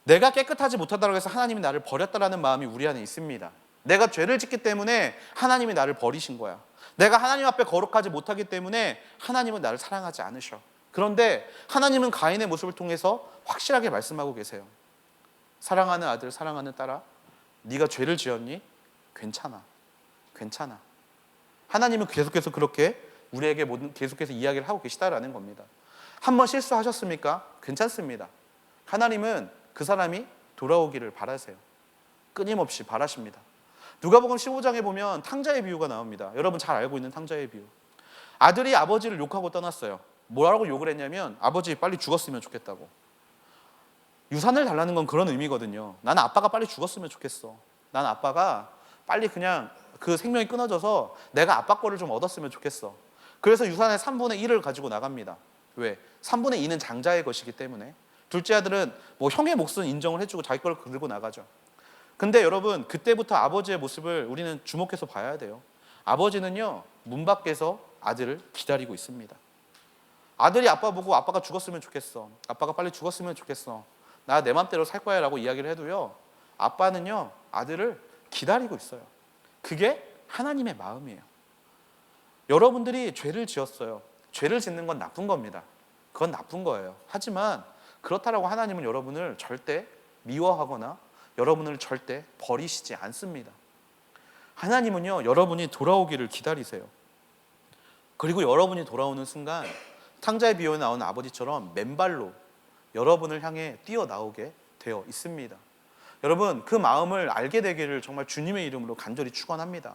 내가 깨끗하지 못하다고 해서 하나님이 나를 버렸다라는 마음이 우리 안에 있습니다. 내가 죄를 짓기 때문에 하나님이 나를 버리신 거야. 내가 하나님 앞에 거룩하지 못하기 때문에 하나님은 나를 사랑하지 않으셔. 그런데 하나님은 가인의 모습을 통해서 확실하게 말씀하고 계세요. 사랑하는 아들, 사랑하는 딸아, 네가 죄를 지었니? 괜찮아. 괜찮아. 하나님은 계속해서 그렇게 우리에게 계속해서 이야기를 하고 계시다라는 겁니다. 한번 실수하셨습니까? 괜찮습니다. 하나님은 그 사람이 돌아오기를 바라세요. 끊임없이 바라십니다. 누가복음 15장에 보면 탕자의 비유가 나옵니다. 여러분 잘 알고 있는 탕자의 비유. 아들이 아버지를 욕하고 떠났어요. 뭐라고 욕을 했냐면 아버지 빨리 죽었으면 좋겠다고. 유산을 달라는 건 그런 의미거든요. 나는 아빠가 빨리 죽었으면 좋겠어. 나는 아빠가 빨리 그냥 그 생명이 끊어져서 내가 아빠 거를 좀 얻었으면 좋겠어. 그래서 유산의 3분의 1을 가지고 나갑니다. 왜? 3분의 2는 장자의 것이기 때문에. 둘째 아들은 뭐 형의 몫은 인정을 해주고 자기 걸 들고 나가죠. 근데 여러분, 그때부터 아버지의 모습을 우리는 주목해서 봐야 돼요. 아버지는요, 문 밖에서 아들을 기다리고 있습니다. 아들이 아빠 보고 아빠가 죽었으면 좋겠어. 아빠가 빨리 죽었으면 좋겠어. 나 내 맘대로 살 거야 라고 이야기를 해도요, 아빠는요, 아들을 기다리고 있어요. 그게 하나님의 마음이에요. 여러분들이 죄를 지었어요. 죄를 짓는 건 나쁜 겁니다. 그건 나쁜 거예요. 하지만 그렇다라고 하나님은 여러분을 절대 미워하거나 여러분을 절대 버리시지 않습니다. 하나님은요, 여러분이 돌아오기를 기다리세요. 그리고 여러분이 돌아오는 순간 탕자의 비유에 나오는 아버지처럼 맨발로 여러분을 향해 뛰어나오게 되어 있습니다. 여러분, 그 마음을 알게 되기를 정말 주님의 이름으로 간절히 축원합니다.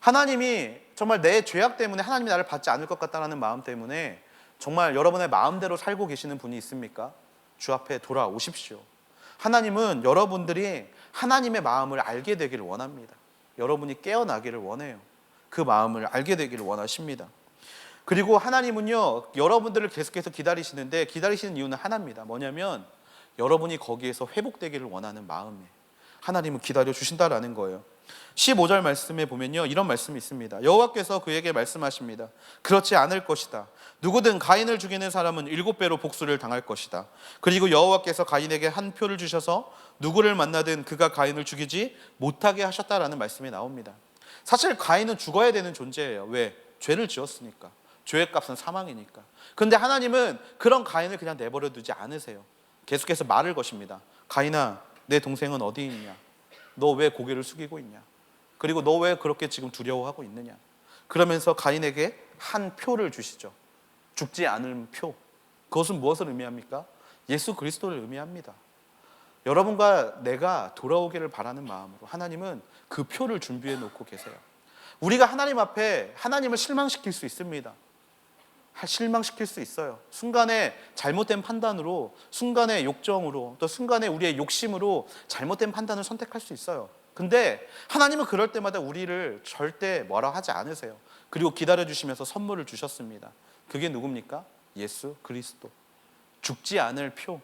하나님이 정말 내 죄악 때문에 하나님이 나를 받지 않을 것 같다는 마음 때문에 정말 여러분의 마음대로 살고 계시는 분이 있습니까? 주 앞에 돌아오십시오. 하나님은 여러분들이 하나님의 마음을 알게 되기를 원합니다. 여러분이 깨어나기를 원해요. 그 마음을 알게 되기를 원하십니다. 그리고 하나님은요, 여러분들을 계속해서 기다리시는데 기다리시는 이유는 하나입니다. 뭐냐면 여러분이 거기에서 회복되기를 원하는 마음에 하나님은 기다려 주신다라는 거예요. 15절 말씀에 보면요, 이런 말씀이 있습니다. 여호와께서 그에게 말씀하십니다. 그렇지 않을 것이다. 누구든 가인을 죽이는 사람은 7배로 복수를 당할 것이다. 그리고 여호와께서 가인에게 한 표를 주셔서 누구를 만나든 그가 가인을 죽이지 못하게 하셨다라는 말씀이 나옵니다. 사실 가인은 죽어야 되는 존재예요. 왜? 죄를 지었으니까. 죄의 값은 사망이니까. 그런데 하나님은 그런 가인을 그냥 내버려 두지 않으세요. 계속해서 말을 거십니다. 가인아, 내 동생은 어디 있냐? 너 왜 고개를 숙이고 있냐? 그리고 너 왜 그렇게 지금 두려워하고 있느냐? 그러면서 가인에게 한 표를 주시죠. 죽지 않을 표. 그것은 무엇을 의미합니까? 예수 그리스도를 의미합니다. 여러분과 내가 돌아오기를 바라는 마음으로 하나님은 그 표를 준비해 놓고 계세요. 우리가 하나님 앞에 하나님을 실망시킬 수 있습니다. 실망시킬 수 있어요. 순간에 잘못된 판단으로, 순간의 욕정으로, 또 순간에 우리의 욕심으로 잘못된 판단을 선택할 수 있어요. 근데 하나님은 그럴 때마다 우리를 절대 뭐라 하지 않으세요. 그리고 기다려주시면서 선물을 주셨습니다. 그게 누굽니까? 예수 그리스도. 죽지 않을 표.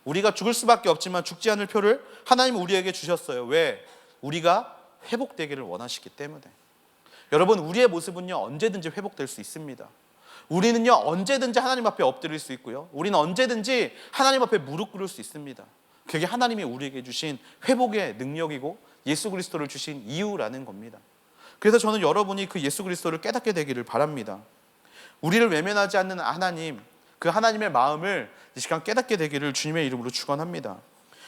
우리가 죽을 수밖에 없지만 죽지 않을 표를 하나님은 우리에게 주셨어요. 왜? 우리가 회복되기를 원하시기 때문에. 여러분, 우리의 모습은요 언제든지 회복될 수 있습니다. 우리는요 언제든지 하나님 앞에 엎드릴 수 있고요, 우리는 언제든지 하나님 앞에 무릎 꿇을 수 있습니다. 그게 하나님이 우리에게 주신 회복의 능력이고 예수 그리스도를 주신 이유라는 겁니다. 그래서 저는 여러분이 그 예수 그리스도를 깨닫게 되기를 바랍니다. 우리를 외면하지 않는 하나님, 그 하나님의 마음을 이 시간 깨닫게 되기를 주님의 이름으로 축원합니다.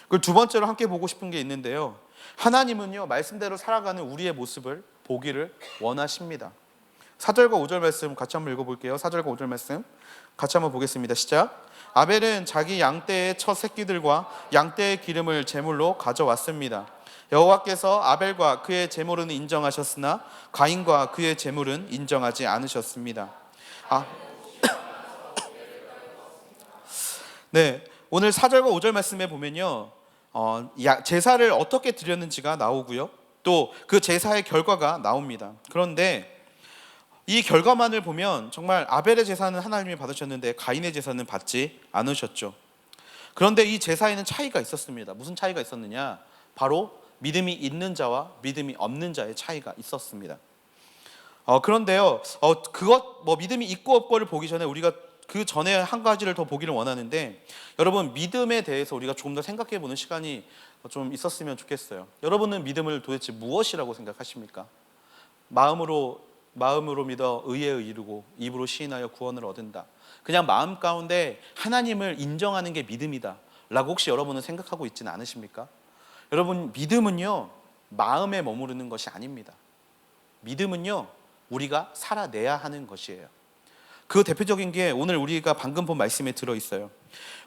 그리고 두 번째로 함께 보고 싶은 게 있는데요, 하나님은요 말씀대로 살아가는 우리의 모습을 보기를 원하십니다. 4절과 5절 말씀 같이 한번 읽어볼게요. 4절과 5절 말씀 같이 한번 보겠습니다. 시작. 아벨은 자기 양떼의 첫 새끼들과 양떼의 기름을 제물로 가져왔습니다. 여호와께서 아벨과 그의 제물은 인정하셨으나 가인과 그의 제물은 인정하지 않으셨습니다. 네, 오늘 4절과 5절 말씀에 보면요, 제사를 어떻게 드렸는지가 나오고요, 또 그 제사의 결과가 나옵니다. 그런데 이 결과만을 보면 정말 아벨의 제사는 하나님이 받으셨는데 가인의 제사는 받지 않으셨죠. 그런데 이 제사에는 차이가 있었습니다. 무슨 차이가 있었느냐? 바로 믿음이 있는 자와 믿음이 없는 자의 차이가 있었습니다. 그런데요, 믿음이 있고 없고를 보기 전에 우리가 그 전에 한 가지를 더 보기를 원하는데, 여러분 믿음에 대해서 우리가 조금 더 생각해 보는 시간이 좀 있었으면 좋겠어요. 여러분은 믿음을 도대체 무엇이라고 생각하십니까? 마음으로 믿어 의에 이르고 입으로 시인하여 구원을 얻는다. 그냥 마음 가운데 하나님을 인정하는 게 믿음이다 라고 혹시 여러분은 생각하고 있지는 않으십니까? 여러분, 믿음은요 마음에 머무르는 것이 아닙니다. 믿음은요 우리가 살아내야 하는 것이에요. 그 대표적인 게 오늘 우리가 방금 본 말씀에 들어있어요.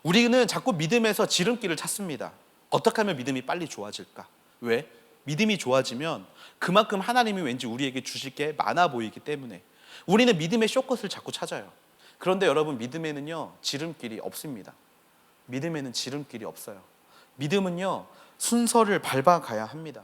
우리는 자꾸 믿음에서 지름길을 찾습니다. 어떻게 하면 믿음이 빨리 좋아질까? 왜? 믿음이 좋아지면 그만큼 하나님이 왠지 우리에게 주실 게 많아 보이기 때문에 우리는 믿음의 숏컷을 자꾸 찾아요. 그런데 여러분, 믿음에는요 지름길이 없습니다. 믿음에는 지름길이 없어요. 믿음은요 순서를 밟아가야 합니다.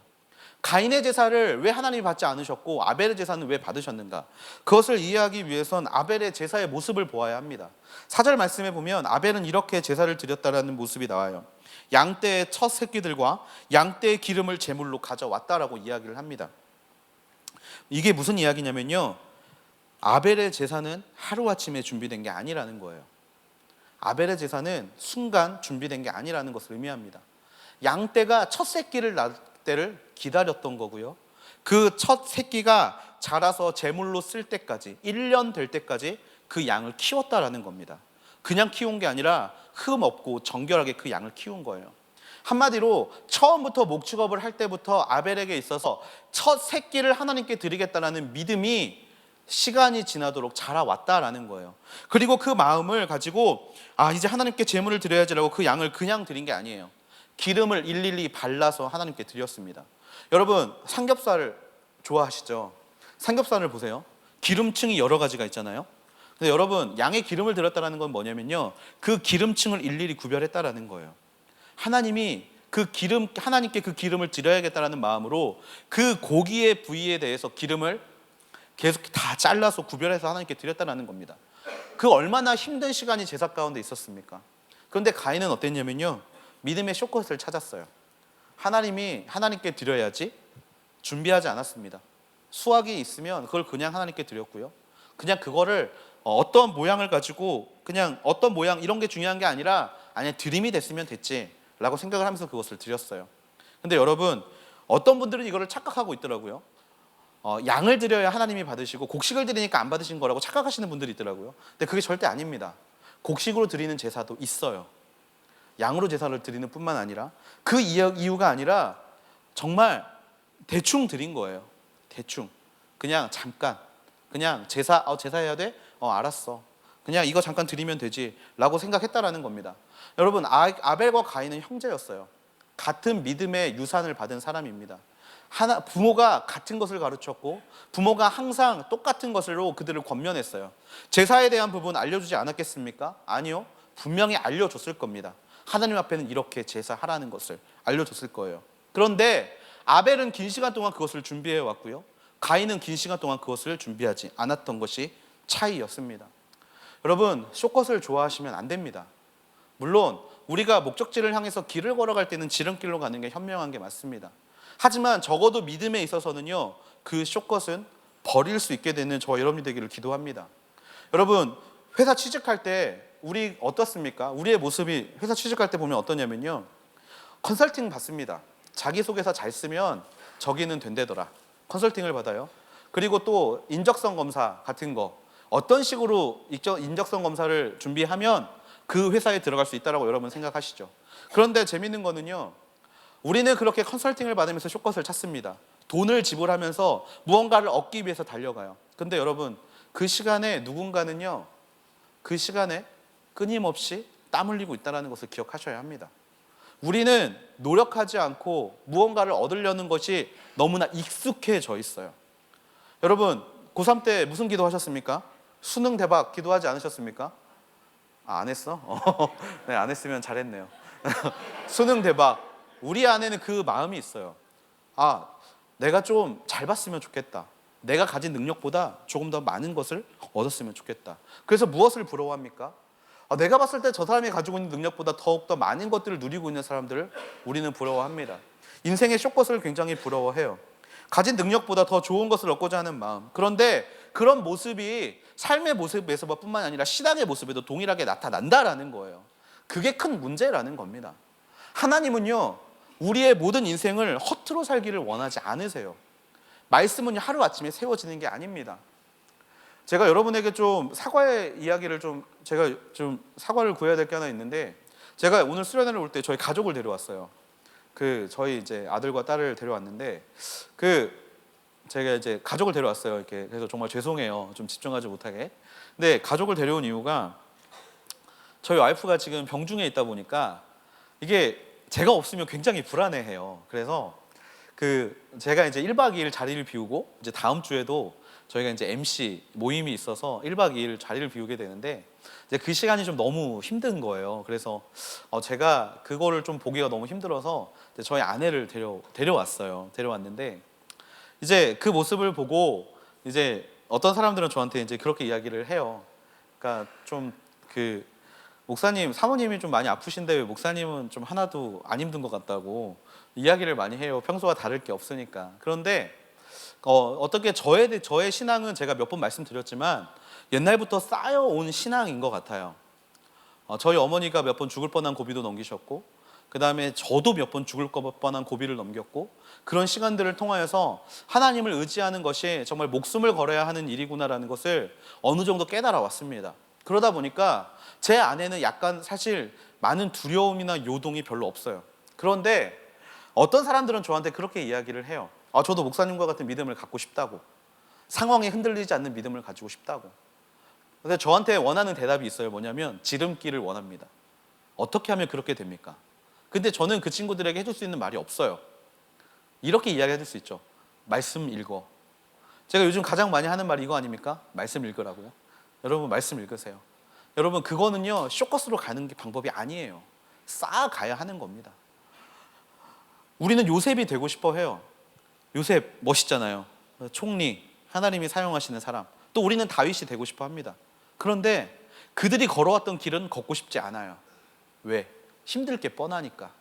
가인의 제사를 왜 하나님이 받지 않으셨고 아벨의 제사는 왜 받으셨는가? 그것을 이해하기 위해선 아벨의 제사의 모습을 보아야 합니다. 4절 말씀에 보면 아벨은 이렇게 제사를 드렸다라는 모습이 나와요. 양떼의 첫 새끼들과 양떼의 기름을 제물로 가져왔다라고 이야기를 합니다. 이게 무슨 이야기냐면요, 아벨의 제사는 하루아침에 준비된 게 아니라는 거예요. 아벨의 제사는 순간 준비된 게 아니라는 것을 의미합니다. 양떼가 첫 새끼를 낳을 때를 기다렸던 거고요, 그 첫 새끼가 자라서 제물로 쓸 때까지 1년 될 때까지 그 양을 키웠다라는 겁니다. 그냥 키운 게 아니라 흠 없고 정결하게 그 양을 키운 거예요. 한마디로 처음부터 목축업을 할 때부터 아벨에게 있어서 첫 새끼를 하나님께 드리겠다라는 믿음이 시간이 지나도록 자라왔다라는 거예요. 그리고 그 마음을 가지고 이제 하나님께 제물을 드려야지라고 그 양을 그냥 드린 게 아니에요. 기름을 일일이 발라서 하나님께 드렸습니다. 여러분, 삼겹살을 좋아하시죠? 삼겹살을 보세요. 기름층이 여러 가지가 있잖아요. 근데 여러분, 양의 기름을 들였다는 건 뭐냐면요, 그 기름층을 일일이 구별했다라는 거예요. 하나님이 하나님께 그 기름을 드려야겠다라는 마음으로 그 고기의 부위에 대해서 기름을 계속 다 잘라서 구별해서 하나님께 드렸다라는 겁니다. 그 얼마나 힘든 시간이 제사 가운데 있었습니까? 그런데 가인은 어땠냐면요, 믿음의 숏컷을 찾았어요. 하나님께 드려야지 준비하지 않았습니다. 수확이 있으면 그걸 그냥 하나님께 드렸고요, 그냥 그거를 어떤 모양을 가지고 그냥 어떤 모양 이런 게 중요한 게 아니라 드림이 됐으면 됐지 라고 생각을 하면서 그것을 드렸어요. 근데 여러분, 어떤 분들은 이거를 착각하고 있더라고요. 양을 드려야 하나님이 받으시고 곡식을 드리니까 안 받으신 거라고 착각하시는 분들이 있더라고요. 근데 그게 절대 아닙니다. 곡식으로 드리는 제사도 있어요. 양으로 제사를 드리는 뿐만 아니라 그 이유가 아니라 정말 대충 드린 거예요. 대충 그냥 잠깐 그냥 제사해야 돼? 알았어. 그냥 이거 잠깐 드리면 되지 라고 생각했다라는 겁니다. 여러분, 아벨과 가인은 형제였어요. 같은 믿음의 유산을 받은 사람입니다. 부모가 같은 것을 가르쳤고 부모가 항상 똑같은 것으로 그들을 권면했어요. 제사에 대한 부분 알려주지 않았겠습니까? 아니요. 분명히 알려줬을 겁니다. 하나님 앞에는 이렇게 제사하라는 것을 알려줬을 거예요. 그런데 아벨은 긴 시간 동안 그것을 준비해 왔고요. 가인은 긴 시간 동안 그것을 준비하지 않았던 것이 차이였습니다. 여러분, 쇼컷을 좋아하시면 안 됩니다. 물론 우리가 목적지를 향해서 길을 걸어갈 때는 지름길로 가는 게 현명한 게 맞습니다. 하지만 적어도 믿음에 있어서는요, 그 쇼컷은 버릴 수 있게 되는 저와 여러분이 되기를 기도합니다. 여러분, 회사 취직할 때 우리 어떻습니까? 우리의 모습이 회사 취직할 때 보면 어떠냐면요, 컨설팅 받습니다. 자기소개서 잘 쓰면 저기는 된대더라. 컨설팅을 받아요. 그리고 또 인적성 검사 같은 거, 어떤 식으로 인적성 검사를 준비하면 그 회사에 들어갈 수 있다라고 여러분 생각하시죠? 그런데 재밌는 거는요, 우리는 그렇게 컨설팅을 받으면서 쇼컷을 찾습니다. 돈을 지불하면서 무언가를 얻기 위해서 달려가요. 근데 여러분, 그 시간에 누군가는요, 그 시간에 끊임없이 땀 흘리고 있다는 것을 기억하셔야 합니다. 우리는 노력하지 않고 무언가를 얻으려는 것이 너무나 익숙해져 있어요. 여러분, 고3 때 무슨 기도하셨습니까? 수능 대박 기도하지 않으셨습니까? 안 했어? 네, 안 했으면 잘했네요. 수능 대박. 우리 안에는 그 마음이 있어요. 내가 좀 잘 봤으면 좋겠다. 내가 가진 능력보다 조금 더 많은 것을 얻었으면 좋겠다. 그래서 무엇을 부러워합니까? 내가 봤을 때 저 사람이 가지고 있는 능력보다 더욱더 많은 것들을 누리고 있는 사람들을 우리는 부러워합니다. 인생의 쇼컷을 굉장히 부러워해요. 가진 능력보다 더 좋은 것을 얻고자 하는 마음. 그런데 그런 모습이 삶의 모습에서뿐만 아니라 신앙의 모습에도 동일하게 나타난다라는 거예요. 그게 큰 문제라는 겁니다. 하나님은요, 우리의 모든 인생을 허투루 살기를 원하지 않으세요. 말씀은 하루아침에 세워지는 게 아닙니다. 제가 여러분에게 좀 사과의 이야기를 제가 사과를 구해야 될 게 하나 있는데, 제가 오늘 수련회를 올 때 저희 가족을 데려왔어요. 저희 이제 아들과 딸을 데려왔는데, 제가 이제 가족을 데려왔어요. 이렇게. 그래서 정말 죄송해요. 좀 집중하지 못하게. 근데 가족을 데려온 이유가, 저희 와이프가 지금 병중에 있다 보니까 이게 제가 없으면 굉장히 불안해해요. 그래서 제가 이제 1박 2일 자리를 비우고, 이제 다음 주에도 저희가 이제 MC 모임이 있어서 1박 2일 자리를 비우게 되는데, 이제 그 시간이 좀 너무 힘든 거예요. 그래서 제가 그거를 좀 보기가 너무 힘들어서 이제 저희 아내를 데려왔어요. 데려왔는데, 이제 그 모습을 보고 이제 어떤 사람들은 저한테 이제 그렇게 이야기를 해요. 그러니까 좀 목사님, 사모님이 좀 많이 아프신데 왜 목사님은 좀 하나도 안 힘든 것 같다고 이야기를 많이 해요. 평소와 다를 게 없으니까. 그런데 어떻게 저의 신앙은 제가 몇 번 말씀드렸지만 옛날부터 쌓여온 신앙인 것 같아요. 저희 어머니가 몇 번 죽을 뻔한 고비도 넘기셨고, 그 다음에 저도 몇 번 죽을 뻔한 고비를 넘겼고, 그런 시간들을 통하여서 하나님을 의지하는 것이 정말 목숨을 걸어야 하는 일이구나라는 것을 어느 정도 깨달아 왔습니다. 그러다 보니까 제 안에는 약간 사실 많은 두려움이나 요동이 별로 없어요. 그런데 어떤 사람들은 저한테 그렇게 이야기를 해요. 저도 목사님과 같은 믿음을 갖고 싶다고, 상황에 흔들리지 않는 믿음을 가지고 싶다고. 근데 저한테 원하는 대답이 있어요. 뭐냐면 지름길을 원합니다. 어떻게 하면 그렇게 됩니까? 근데 저는 그 친구들에게 해줄 수 있는 말이 없어요. 이렇게 이야기해 줄 수 있죠. 말씀 읽어. 제가 요즘 가장 많이 하는 말이 이거 아닙니까? 말씀 읽으라고요. 여러분, 말씀 읽으세요. 여러분, 그거는요, 쇼커스로 가는 게 방법이 아니에요. 쌓아가야 하는 겁니다. 우리는 요셉이 되고 싶어 해요. 요셉 멋있잖아요. 총리, 하나님이 사용하시는 사람. 또 우리는 다윗이 되고 싶어 합니다. 그런데 그들이 걸어왔던 길은 걷고 싶지 않아요. 왜? 힘들 게 뻔하니까.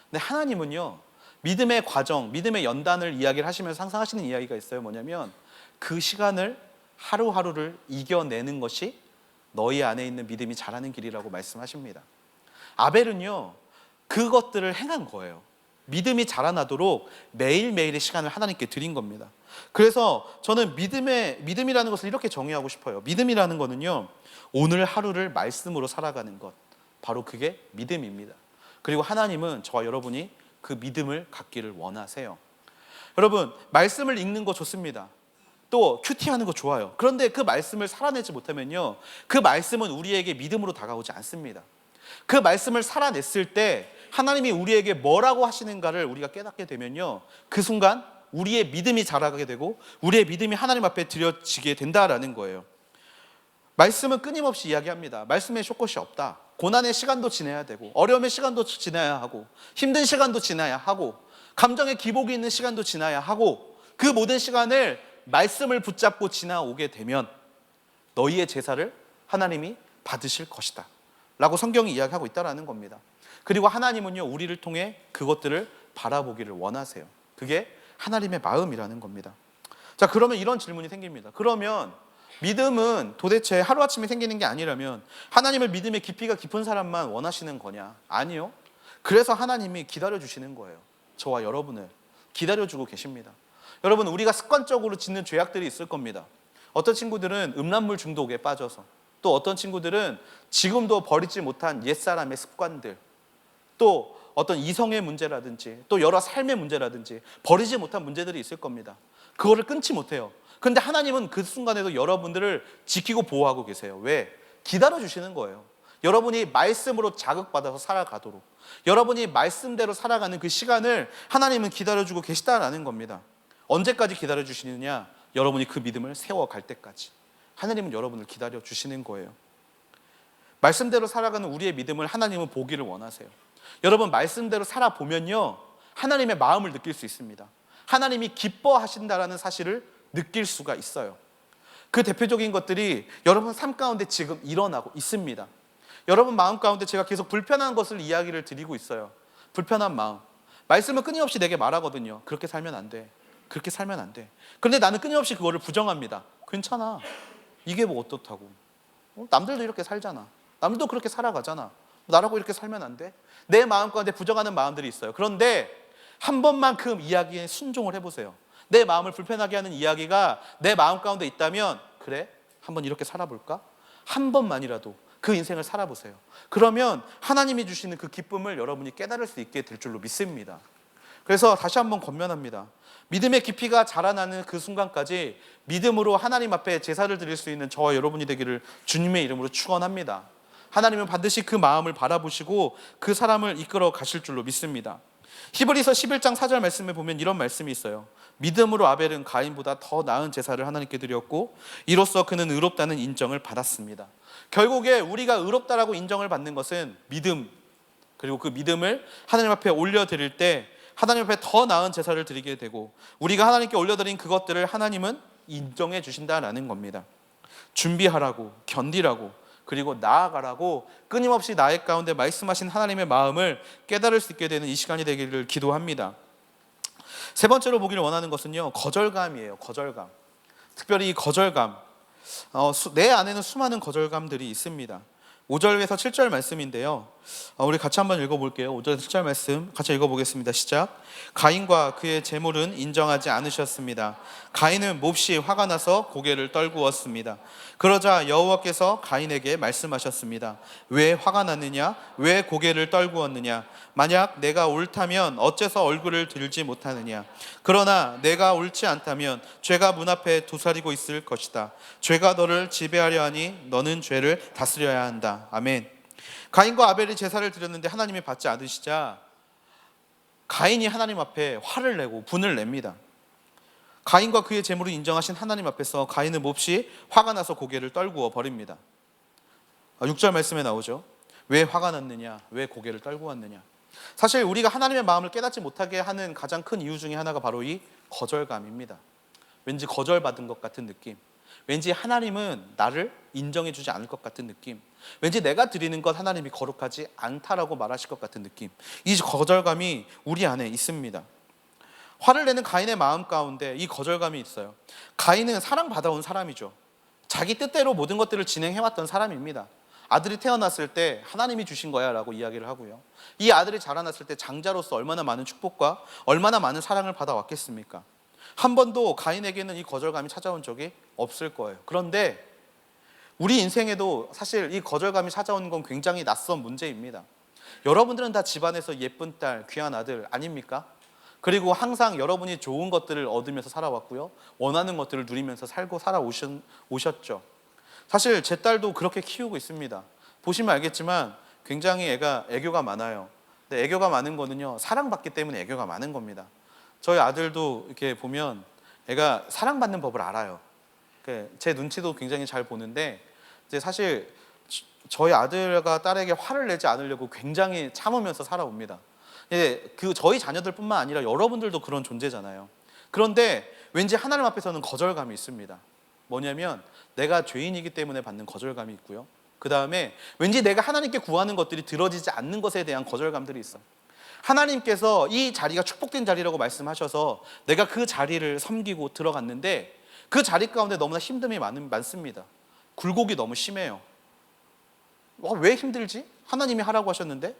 근데 하나님은요, 믿음의 과정, 믿음의 연단을 이야기를 하시면서 항상 하시는 이야기가 있어요. 뭐냐면 그 시간을 하루하루를 이겨내는 것이 너희 안에 있는 믿음이 자라는 길이라고 말씀하십니다. 아벨은요, 그것들을 행한 거예요. 믿음이 자라나도록 매일매일의 시간을 하나님께 드린 겁니다. 그래서 저는 믿음이라는 것을 이렇게 정의하고 싶어요. 믿음이라는 거는요, 오늘 하루를 말씀으로 살아가는 것, 바로 그게 믿음입니다. 그리고 하나님은 저와 여러분이 그 믿음을 갖기를 원하세요. 여러분, 말씀을 읽는 거 좋습니다. 또 큐티하는 거 좋아요. 그런데 그 말씀을 살아내지 못하면요, 그 말씀은 우리에게 믿음으로 다가오지 않습니다. 그 말씀을 살아냈을 때 하나님이 우리에게 뭐라고 하시는가를 우리가 깨닫게 되면요, 그 순간 우리의 믿음이 자라게 되고 우리의 믿음이 하나님 앞에 드려지게 된다라는 거예요. 말씀은 끊임없이 이야기합니다. 말씀에 쇼컷이 없다. 고난의 시간도 지내야 되고, 어려움의 시간도 지나야 하고, 힘든 시간도 지나야 하고, 감정의 기복이 있는 시간도 지나야 하고, 그 모든 시간을 말씀을 붙잡고 지나오게 되면 너희의 제사를 하나님이 받으실 것이다 라고 성경이 이야기하고 있다는 겁니다. 그리고 하나님은요, 우리를 통해 그것들을 바라보기를 원하세요. 그게 하나님의 마음이라는 겁니다. 자, 그러면 이런 질문이 생깁니다. 그러면 믿음은 도대체 하루아침에 생기는 게 아니라면 하나님을 믿음의 깊이가 깊은 사람만 원하시는 거냐? 아니요. 그래서 하나님이 기다려주시는 거예요. 저와 여러분을 기다려주고 계십니다. 여러분, 우리가 습관적으로 짓는 죄악들이 있을 겁니다. 어떤 친구들은 음란물 중독에 빠져서, 또 어떤 친구들은 지금도 버리지 못한 옛사람의 습관들, 또 어떤 이성의 문제라든지 또 여러 삶의 문제라든지 버리지 못한 문제들이 있을 겁니다. 그거를 끊지 못해요. 그런데 하나님은 그 순간에도 여러분들을 지키고 보호하고 계세요. 왜? 기다려주시는 거예요. 여러분이 말씀으로 자극받아서 살아가도록, 여러분이 말씀대로 살아가는 그 시간을 하나님은 기다려주고 계시다라는 겁니다. 언제까지 기다려주시느냐? 여러분이 그 믿음을 세워갈 때까지 하나님은 여러분을 기다려주시는 거예요. 말씀대로 살아가는 우리의 믿음을 하나님은 보기를 원하세요. 여러분, 말씀대로 살아보면요, 하나님의 마음을 느낄 수 있습니다. 하나님이 기뻐하신다라는 사실을 느낄 수가 있어요. 그 대표적인 것들이 여러분 삶 가운데 지금 일어나고 있습니다. 여러분 마음 가운데 제가 계속 불편한 것을 이야기를 드리고 있어요. 불편한 마음. 말씀은 끊임없이 내게 말하거든요. 그렇게 살면 안 돼. 그렇게 살면 안 돼. 그런데 나는 끊임없이 그거를 부정합니다. 괜찮아. 이게 뭐 어떻다고. 남들도 이렇게 살잖아. 남들도 그렇게 살아가잖아. 나라고 이렇게 살면 안 돼? 내 마음 가운데 부정하는 마음들이 있어요. 그런데 한 번만큼 이야기에 순종을 해보세요. 내 마음을 불편하게 하는 이야기가 내 마음 가운데 있다면, 그래? 한번 이렇게 살아볼까? 한 번만이라도 그 인생을 살아보세요. 그러면 하나님이 주시는 그 기쁨을 여러분이 깨달을 수 있게 될 줄로 믿습니다. 그래서 다시 한번 권면합니다. 믿음의 깊이가 자라나는 그 순간까지 믿음으로 하나님 앞에 제사를 드릴 수 있는 저와 여러분이 되기를 주님의 이름으로 축원합니다. 하나님은 반드시 그 마음을 바라보시고 그 사람을 이끌어 가실 줄로 믿습니다. 히브리서 11장 4절 말씀에 보면 이런 말씀이 있어요. 믿음으로 아벨은 가인보다 더 나은 제사를 하나님께 드렸고 이로써 그는 의롭다는 인정을 받았습니다. 결국에 우리가 의롭다라고 인정을 받는 것은 믿음, 그리고 그 믿음을 하나님 앞에 올려드릴 때 하나님 앞에 더 나은 제사를 드리게 되고, 우리가 하나님께 올려드린 그것들을 하나님은 인정해 주신다라는 겁니다. 준비하라고, 견디라고, 그리고 나아가라고 끊임없이 나의 가운데 말씀하신 하나님의 마음을 깨달을 수 있게 되는 이 시간이 되기를 기도합니다. 세 번째로 보기를 원하는 것은요, 거절감이에요. 거절감. 특별히 이 거절감, 내 안에는 수많은 거절감들이 있습니다. 5절에서 7절 말씀인데요, 우리 같이 한번 읽어볼게요. 5절에서 7절 말씀 같이 읽어보겠습니다. 시작. 가인과 그의 재물은 인정하지 않으셨습니다. 가인은 몹시 화가 나서 고개를 떨구었습니다. 그러자 여호와께서 가인에게 말씀하셨습니다. 왜 화가 났느냐? 왜 고개를 떨구었느냐? 만약 내가 옳다면 어째서 얼굴을 들지 못하느냐? 그러나 내가 옳지 않다면 죄가 문 앞에 도사리고 있을 것이다. 죄가 너를 지배하려 하니 너는 죄를 다스려야 한다. 아멘. 가인과 아벨이 제사를 드렸는데 하나님이 받지 않으시자 가인이 하나님 앞에 화를 내고 분을 냅니다. 가인과 그의 재물을 인정하신 하나님 앞에서 가인은 몹시 화가 나서 고개를 떨구어 버립니다. 6절 말씀에 나오죠. 왜 화가 났느냐? 왜 고개를 떨구었느냐? 사실 우리가 하나님의 마음을 깨닫지 못하게 하는 가장 큰 이유 중에 하나가 바로 이 거절감입니다. 왠지 거절받은 것 같은 느낌, 왠지 하나님은 나를 인정해 주지 않을 것 같은 느낌, 왠지 내가 드리는 것 하나님이 거룩하지 않다라고 말하실 것 같은 느낌, 이 거절감이 우리 안에 있습니다. 화를 내는 가인의 마음 가운데 이 거절감이 있어요. 가인은 사랑받아온 사람이죠. 자기 뜻대로 모든 것들을 진행해왔던 사람입니다. 아들이 태어났을 때 하나님이 주신 거야 라고 이야기를 하고요, 이 아들이 자라났을 때 장자로서 얼마나 많은 축복과 얼마나 많은 사랑을 받아왔겠습니까? 한 번도 가인에게는 이 거절감이 찾아온 적이 없을 거예요. 그런데 우리 인생에도 사실 이 거절감이 찾아오는 건 굉장히 낯선 문제입니다. 여러분들은 다 집안에서 예쁜 딸, 귀한 아들 아닙니까? 그리고 항상 여러분이 좋은 것들을 얻으면서 살아왔고요, 원하는 것들을 누리면서 살고 살아오셨죠. 사실 제 딸도 그렇게 키우고 있습니다. 보시면 알겠지만 굉장히 애가 애교가 많아요. 근데 애교가 많은 거는요, 사랑받기 때문에 애교가 많은 겁니다. 저희 아들도 이렇게 보면 애가 사랑받는 법을 알아요. 제 눈치도 굉장히 잘 보는데, 이제 사실 저희 아들과 딸에게 화를 내지 않으려고 굉장히 참으면서 살아옵니다. 저희 자녀들뿐만 아니라 여러분들도 그런 존재잖아요. 그런데 왠지 하나님 앞에서는 거절감이 있습니다. 뭐냐면 내가 죄인이기 때문에 받는 거절감이 있고요. 그 다음에 왠지 내가 하나님께 구하는 것들이 들어지지 않는 것에 대한 거절감들이 있어요. 하나님께서 이 자리가 축복된 자리라고 말씀하셔서 내가 그 자리를 섬기고 들어갔는데 그 자리 가운데 너무나 힘듦이 많습니다. 굴곡이 너무 심해요. 왜 힘들지? 하나님이 하라고 하셨는데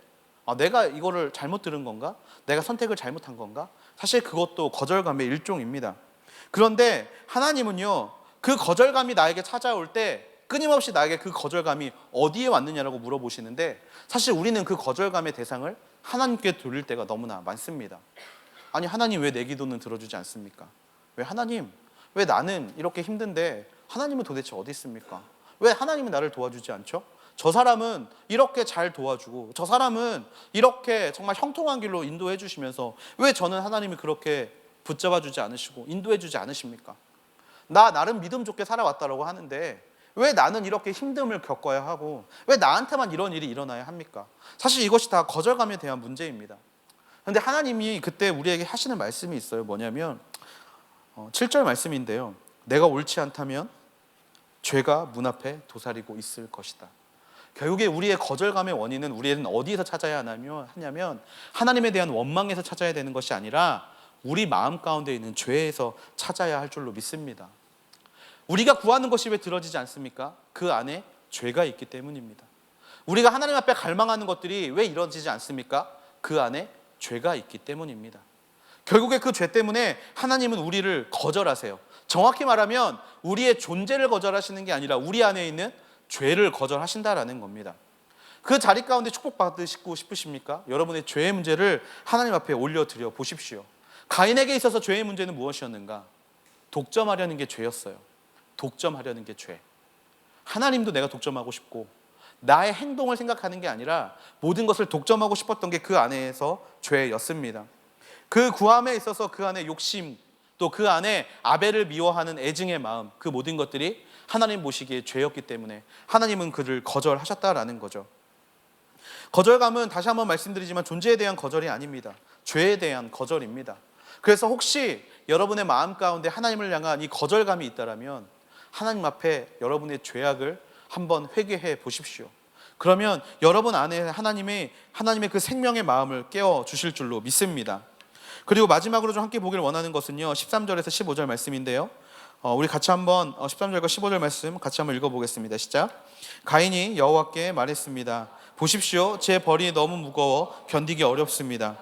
내가 이거를 잘못 들은 건가? 내가 선택을 잘못한 건가? 사실 그것도 거절감의 일종입니다. 그런데 하나님은요, 그 거절감이 나에게 찾아올 때 끊임없이 나에게 그 거절감이 어디에 왔느냐라고 물어보시는데, 사실 우리는 그 거절감의 대상을 하나님께 돌릴 때가 너무나 많습니다. 아니, 하나님 왜 내 기도는 들어주지 않습니까? 왜 나는 이렇게 힘든데 하나님은 도대체 어디 있습니까? 왜 하나님은 나를 도와주지 않죠? 저 사람은 이렇게 잘 도와주고 저 사람은 이렇게 정말 형통한 길로 인도해 주시면서 왜 저는 하나님이 그렇게 붙잡아 주지 않으시고 인도해 주지 않으십니까? 나 나름 믿음 좋게 살아왔다라고 하는데 왜 나는 이렇게 힘듦을 겪어야 하고 왜 나한테만 이런 일이 일어나야 합니까? 사실 이것이 다 거절감에 대한 문제입니다. 그런데 하나님이 그때 우리에게 하시는 말씀이 있어요. 뭐냐면 7절 말씀인데요, 내가 옳지 않다면 죄가 문 앞에 도사리고 있을 것이다. 결국에 우리의 거절감의 원인은 우리는 어디에서 찾아야 하냐면 하나님에 대한 원망에서 찾아야 되는 것이 아니라 우리 마음 가운데 있는 죄에서 찾아야 할 줄로 믿습니다. 우리가 구하는 것이 왜 들어지지 않습니까? 그 안에 죄가 있기 때문입니다. 우리가 하나님 앞에 갈망하는 것들이 왜 이루어지지 않습니까? 그 안에 죄가 있기 때문입니다. 결국에 그 죄 때문에 하나님은 우리를 거절하세요. 정확히 말하면 우리의 존재를 거절하시는 게 아니라 우리 안에 있는 죄를 거절하신다라는 겁니다. 그 자리 가운데 축복받으시고 싶으십니까? 여러분의 죄의 문제를 하나님 앞에 올려드려 보십시오. 가인에게 있어서 죄의 문제는 무엇이었는가? 독점하려는 게 죄였어요. 독점하려는 게 죄. 하나님도 내가 독점하고 싶고 나의 행동을 생각하는 게 아니라 모든 것을 독점하고 싶었던 게 그 안에서 죄였습니다. 그 구함에 있어서 그 안에 욕심, 또 그 안에 아벨을 미워하는 애증의 마음, 그 모든 것들이 하나님 보시기에 죄였기 때문에 하나님은 그를 거절하셨다라는 거죠. 거절감은 다시 한번 말씀드리지만 존재에 대한 거절이 아닙니다. 죄에 대한 거절입니다. 그래서 혹시 여러분의 마음 가운데 하나님을 향한 이 거절감이 있다라면 하나님 앞에 여러분의 죄악을 한번 회개해 보십시오. 그러면 여러분 안에 하나님의 그 생명의 마음을 깨워 주실 줄로 믿습니다. 그리고 마지막으로 좀 함께 보기를 원하는 것은요, 13절에서 15절 말씀인데요, 우리 같이 한번 13절과 15절 말씀 같이 한번 읽어보겠습니다. 시작. 가인이 여호와께 말했습니다. 보십시오, 제 벌이 너무 무거워 견디기 어렵습니다.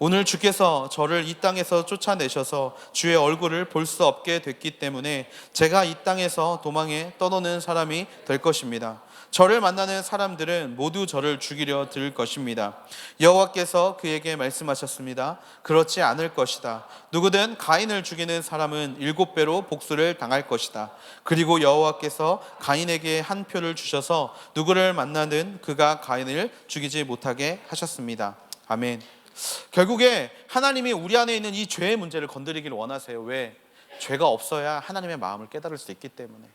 오늘 주께서 저를 이 땅에서 쫓아내셔서 주의 얼굴을 볼 수 없게 됐기 때문에 제가 이 땅에서 도망해 떠도는 사람이 될 것입니다. 저를 만나는 사람들은 모두 저를 죽이려 들 것입니다. 여호와께서 그에게 말씀하셨습니다. 그렇지 않을 것이다. 누구든 가인을 죽이는 사람은 7배로 복수를 당할 것이다. 그리고 여호와께서 가인에게 한 표를 주셔서 누구를 만나든 그가 가인을 죽이지 못하게 하셨습니다. 아멘. 결국에 하나님이 우리 안에 있는 이 죄의 문제를 건드리기를 원하세요. 왜? 죄가 없어야 하나님의 마음을 깨달을 수 있기 때문에,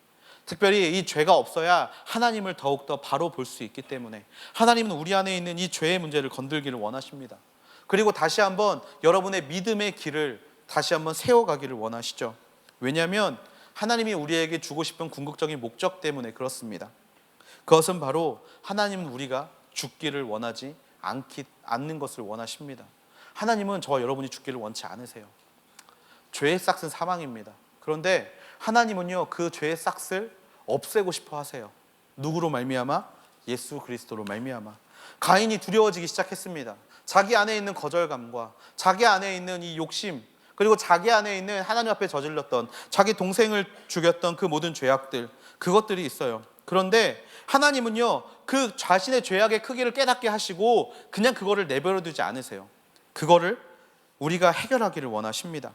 특별히 이 죄가 없어야 하나님을 더욱더 바로 볼 수 있기 때문에 하나님은 우리 안에 있는 이 죄의 문제를 건들기를 원하십니다. 그리고 다시 한번 여러분의 믿음의 길을 다시 한번 세워가기를 원하시죠. 왜냐하면 하나님이 우리에게 주고 싶은 궁극적인 목적 때문에 그렇습니다. 그것은 바로 하나님은 우리가 죽기를 원하지 않는 것을 원하십니다. 하나님은 저와 여러분이 죽기를 원치 않으세요. 죄의 싹은 사망입니다. 그런데 하나님은요, 그 죄의 싹을 없애고 싶어 하세요. 누구로 말미암아? 예수 그리스도로 말미암아. 가인이 두려워지기 시작했습니다. 자기 안에 있는 거절감과 자기 안에 있는 이 욕심, 그리고 자기 안에 있는 하나님 앞에 저질렀던, 자기 동생을 죽였던 그 모든 죄악들, 그것들이 있어요. 그런데 하나님은요, 그 자신의 죄악의 크기를 깨닫게 하시고 그냥 그거를 내버려 두지 않으세요. 그거를 우리가 해결하기를 원하십니다.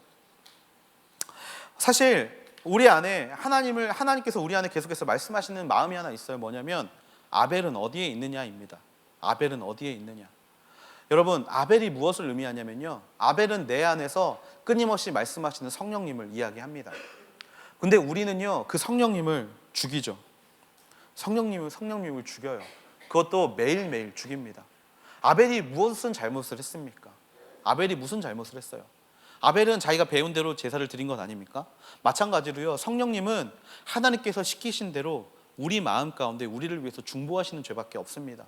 사실 우리 안에 하나님께서 우리 안에 계속해서 말씀하시는 마음이 하나 있어요. 뭐냐면 아벨은 어디에 있느냐입니다. 아벨은 어디에 있느냐. 여러분, 아벨이 무엇을 의미하냐면요, 아벨은 내 안에서 끊임없이 말씀하시는 성령님을 이야기합니다. 근데 우리는요, 그 성령님을 죽이죠. 성령님을 죽여요. 그것도 매일매일 죽입니다. 아벨이 무슨 잘못을 했습니까? 아벨이 무슨 잘못을 했어요? 아벨은 자기가 배운 대로 제사를 드린 것 아닙니까? 마찬가지로요, 성령님은 하나님께서 시키신 대로 우리 마음 가운데 우리를 위해서 중보하시는 죄밖에 없습니다.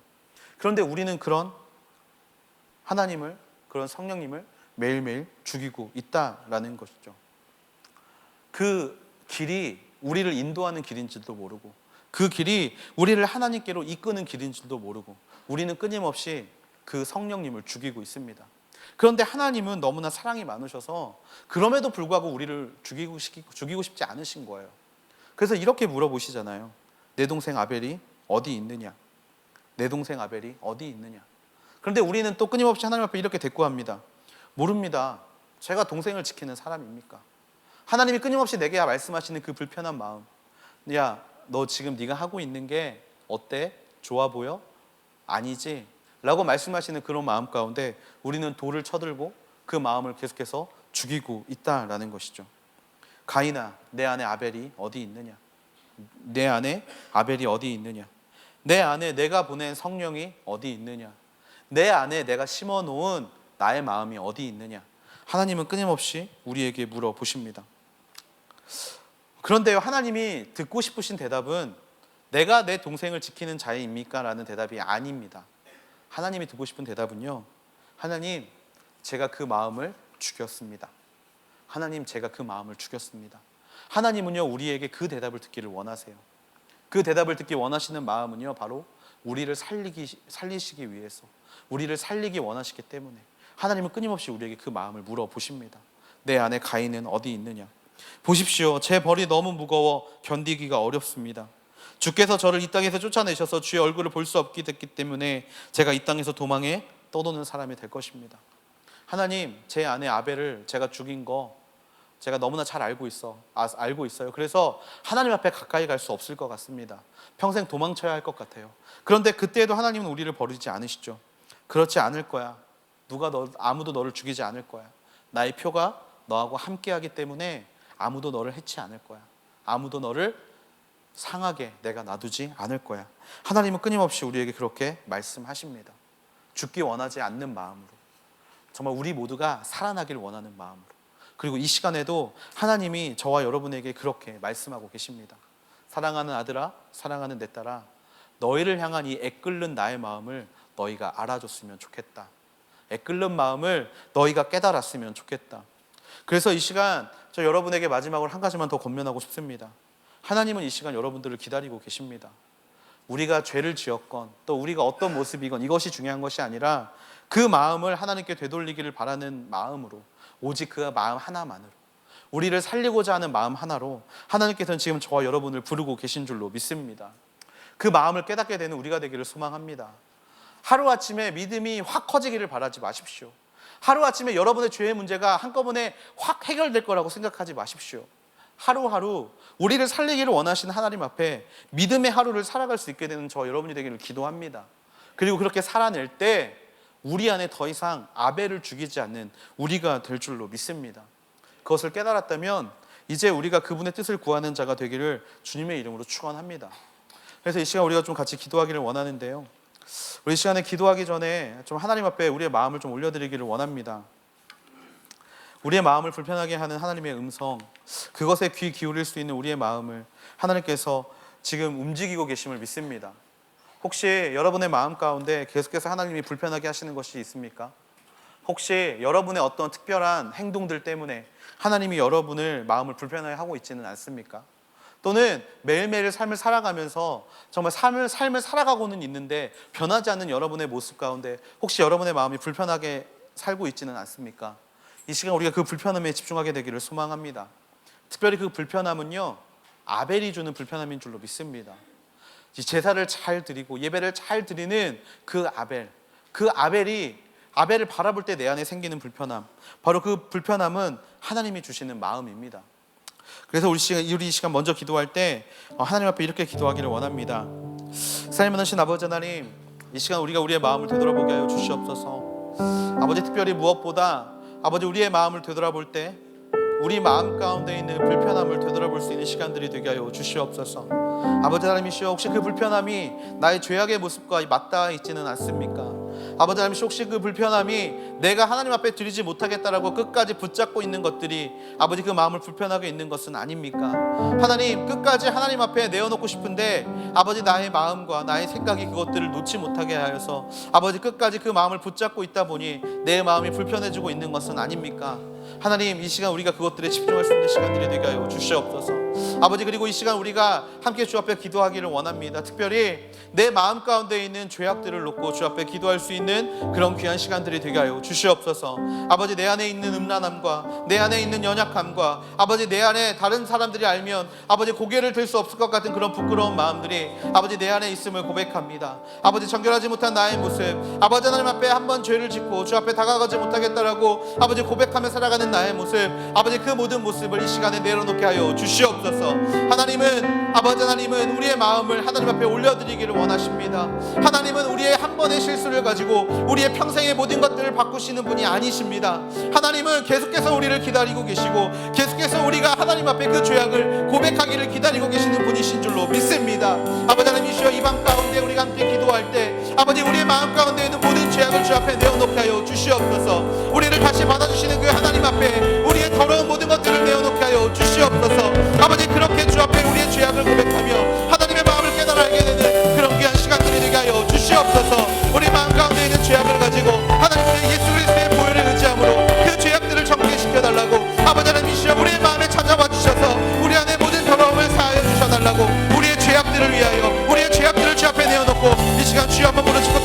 그런데 우리는 그런 하나님을, 그런 성령님을 매일매일 죽이고 있다라는 것이죠. 그 길이 우리를 인도하는 길인지도 모르고, 그 길이 우리를 하나님께로 이끄는 길인지도 모르고, 우리는 끊임없이 그 성령님을 죽이고 있습니다. 그런데 하나님은 너무나 사랑이 많으셔서 그럼에도 불구하고 우리를 죽이고 싶지 않으신 거예요. 그래서 이렇게 물어보시잖아요. 내 동생 아벨이 어디 있느냐? 내 동생 아벨이 어디 있느냐? 그런데 우리는 또 끊임없이 하나님 앞에 이렇게 대꾸합니다. 모릅니다. 제가 동생을 지키는 사람입니까? 하나님이 끊임없이 내게 말씀하시는 그 불편한 마음. 야, 너 지금 네가 하고 있는 게 어때? 좋아 보여? 아니지? 라고 말씀하시는 그런 마음 가운데 우리는 돌을 쳐들고 그 마음을 계속해서 죽이고 있다라는 것이죠. 가인아, 내 안에 아벨이 어디 있느냐? 내 안에 아벨이 어디 있느냐? 내 안에 내가 보낸 성령이 어디 있느냐? 내 안에 내가 심어놓은 나의 마음이 어디 있느냐? 하나님은 끊임없이 우리에게 물어보십니다. 그런데요, 하나님이 듣고 싶으신 대답은 내가 내 동생을 지키는 자입니까? 라는 대답이 아닙니다. 하나님이 듣고 싶은 대답은요, 하나님, 제가 그 마음을 죽였습니다. 하나님, 제가 그 마음을 죽였습니다. 하나님은요, 우리에게 그 대답을 듣기를 원하세요. 그 대답을 듣기 원하시는 마음은요, 바로 우리를 살리시기 위해서, 우리를 살리기 원하시기 때문에 하나님은 끊임없이 우리에게 그 마음을 물어보십니다. 내 안에 가인은 어디 있느냐? 보십시오, 제 벌이 너무 무거워 견디기가 어렵습니다. 주께서 저를 이 땅에서 쫓아내셔서 주의 얼굴을 볼 수 없게 됐기 때문에 제가 이 땅에서 도망해 떠도는 사람이 될 것입니다. 하나님, 제 아내 아벨을 제가 죽인 거 제가 너무나 잘 알고 있어요. 그래서 하나님 앞에 가까이 갈 수 없을 것 같습니다. 평생 도망쳐야 할 것 같아요. 그런데 그때에도 하나님은 우리를 버리지 않으시죠. 그렇지 않을 거야. 아무도 너를 죽이지 않을 거야. 나의 표가 너하고 함께하기 때문에 아무도 너를 해치 않을 거야. 아무도 너를 상하게 내가 놔두지 않을 거야. 하나님은 끊임없이 우리에게 그렇게 말씀하십니다. 죽기 원하지 않는 마음으로, 정말 우리 모두가 살아나기를 원하는 마음으로. 그리고 이 시간에도 하나님이 저와 여러분에게 그렇게 말씀하고 계십니다. 사랑하는 아들아, 사랑하는 내 딸아, 너희를 향한 이 애끓는 나의 마음을 너희가 알아줬으면 좋겠다. 애끓는 마음을 너희가 깨달았으면 좋겠다. 그래서 이 시간 저 여러분에게 마지막으로 한 가지만 더 권면하고 싶습니다. 하나님은 이 시간 여러분들을 기다리고 계십니다. 우리가 죄를 지었건 또 우리가 어떤 모습이건 이것이 중요한 것이 아니라 그 마음을 하나님께 되돌리기를 바라는 마음으로, 오직 그 마음 하나만으로, 우리를 살리고자 하는 마음 하나로 하나님께서는 지금 저와 여러분을 부르고 계신 줄로 믿습니다. 그 마음을 깨닫게 되는 우리가 되기를 소망합니다. 하루아침에 믿음이 확 커지기를 바라지 마십시오. 하루아침에 여러분의 죄의 문제가 한꺼번에 확 해결될 거라고 생각하지 마십시오. 하루하루 우리를 살리기를 원하시는 하나님 앞에 믿음의 하루를 살아갈 수 있게 되는 저 여러분이 되기를 기도합니다. 그리고 그렇게 살아낼 때 우리 안에 더 이상 아벨을 죽이지 않는 우리가 될 줄로 믿습니다. 그것을 깨달았다면 이제 우리가 그분의 뜻을 구하는 자가 되기를 주님의 이름으로 축원합니다. 그래서 이 시간 우리가 좀 같이 기도하기를 원하는데요, 우리 시간에 기도하기 전에 좀 하나님 앞에 우리의 마음을 좀 올려드리기를 원합니다. 우리의 마음을 불편하게 하는 하나님의 음성, 그것에 귀 기울일 수 있는 우리의 마음을 하나님께서 지금 움직이고 계심을 믿습니다. 혹시 여러분의 마음 가운데 계속해서 하나님이 불편하게 하시는 것이 있습니까? 혹시 여러분의 어떤 특별한 행동들 때문에 하나님이 여러분을 마음을 불편하게 하고 있지는 않습니까? 또는 매일매일 삶을 살아가면서 정말 삶을 살아가고는 있는데 변하지 않는 여러분의 모습 가운데 혹시 여러분의 마음이 불편하게 살고 있지는 않습니까? 이 시간 우리가 그 불편함에 집중하게 되기를 소망합니다. 특별히 그 불편함은요, 아벨이 주는 불편함인 줄로 믿습니다. 제사를 잘 드리고 예배를 잘 드리는 그 아벨을 바라볼 때 내 안에 생기는 불편함, 바로 그 불편함은 하나님이 주시는 마음입니다. 그래서 우리 이 시간 먼저 기도할 때 하나님 앞에 이렇게 기도하기를 원합니다. 사랑이 많으신 아버지 하나님, 이 시간 우리가 우리의 마음을 되돌아보게 하여 주시옵소서. 아버지, 특별히 무엇보다 아버지, 우리의 마음을 되돌아볼 때 우리 마음 가운데 있는 불편함을 되돌아볼 수 있는 시간들이 되게 하여 주시옵소서. 아버지 하나님이시여, 혹시 그 불편함이 나의 죄악의 모습과 맞닿아 있지는 않습니까? 아버지 하나님이시여, 혹시 그 불편함이 내가 하나님 앞에 드리지 못하겠다라고 끝까지 붙잡고 있는 것들이 아버지 그 마음을 불편하게 있는 것은 아닙니까? 하나님, 끝까지 하나님 앞에 내어놓고 싶은데 아버지, 나의 마음과 나의 생각이 그것들을 놓지 못하게 하여서 아버지 끝까지 그 마음을 붙잡고 있다 보니 내 마음이 불편해지고 있는 것은 아닙니까? 하나님, 이 시간 우리가 그것들에 집중할 수 있는 시간들이 되게 하여 주시옵소서. 아버지, 그리고 이 시간 우리가 함께 주 앞에 기도하기를 원합니다. 특별히 내 마음 가운데 있는 죄악들을 놓고 주 앞에 기도할 수 있는 그런 귀한 시간들이 되게 하여 주시옵소서. 아버지, 내 안에 있는 음란함과 내 안에 있는 연약함과 아버지, 내 안에 다른 사람들이 알면 아버지 고개를 들 수 없을 것 같은 그런 부끄러운 마음들이 아버지 내 안에 있음을 고백합니다. 아버지, 정결하지 못한 나의 모습, 아버지 하나님 앞에 한 번 죄를 짓고 주 앞에 다가가지 못하겠다라고 아버지 고백하며 살아가는 나의 모습, 아버지 그 모든 모습을 이 시간에 내려놓게 하여 주시옵소서. 하나님은, 아버지 하나님은 우리의 마음을 하나님 앞에 올려드리기를 원하십니다. 하나님은 우리의 한 번의 실수를 가지고 우리의 평생의 모든 것들을 바꾸시는 분이 아니십니다. 하나님은 계속해서 우리를 기다리고 계시고 계속해서 우리가 하나님 앞에 그 죄악을 고백하기를 기다리고 계시는 분이신 줄로 믿습니다. 아버지 하나님이시여, 이 밤 가운데 우리가 함께 기도할 때 아버지, 우리의 마음 가운데 있는 모든 죄악을 주 앞에 내어놓게 하여 주시옵소서. 우리를 다시 받아주시는 그 하나님 앞에 우리의 더러운 모든 것들을 내어놓게 하여 주시옵소서. 아버지, 그렇게 주 앞에 우리의 죄악을 고백하며 하나님의 마음을 깨달아 알게 되는 그런 귀한 시간들이 되게 하여 주시옵소서. 우리 마음 가운데 있는 죄악을 가지고 하나님의 예수 그리스도의 보혈을 의지함으로 그 죄악들을 정리시켜달라고 아버지 하나님이시여, 우리의 마음에 찾아와 주셔서 우리 안에 모든 더러움을 사하여 주셔달라고, 우리의 죄악들을 위하여 우리의 죄악들을 주 앞에 내어놓고 이 시간 주여 한번 부르시고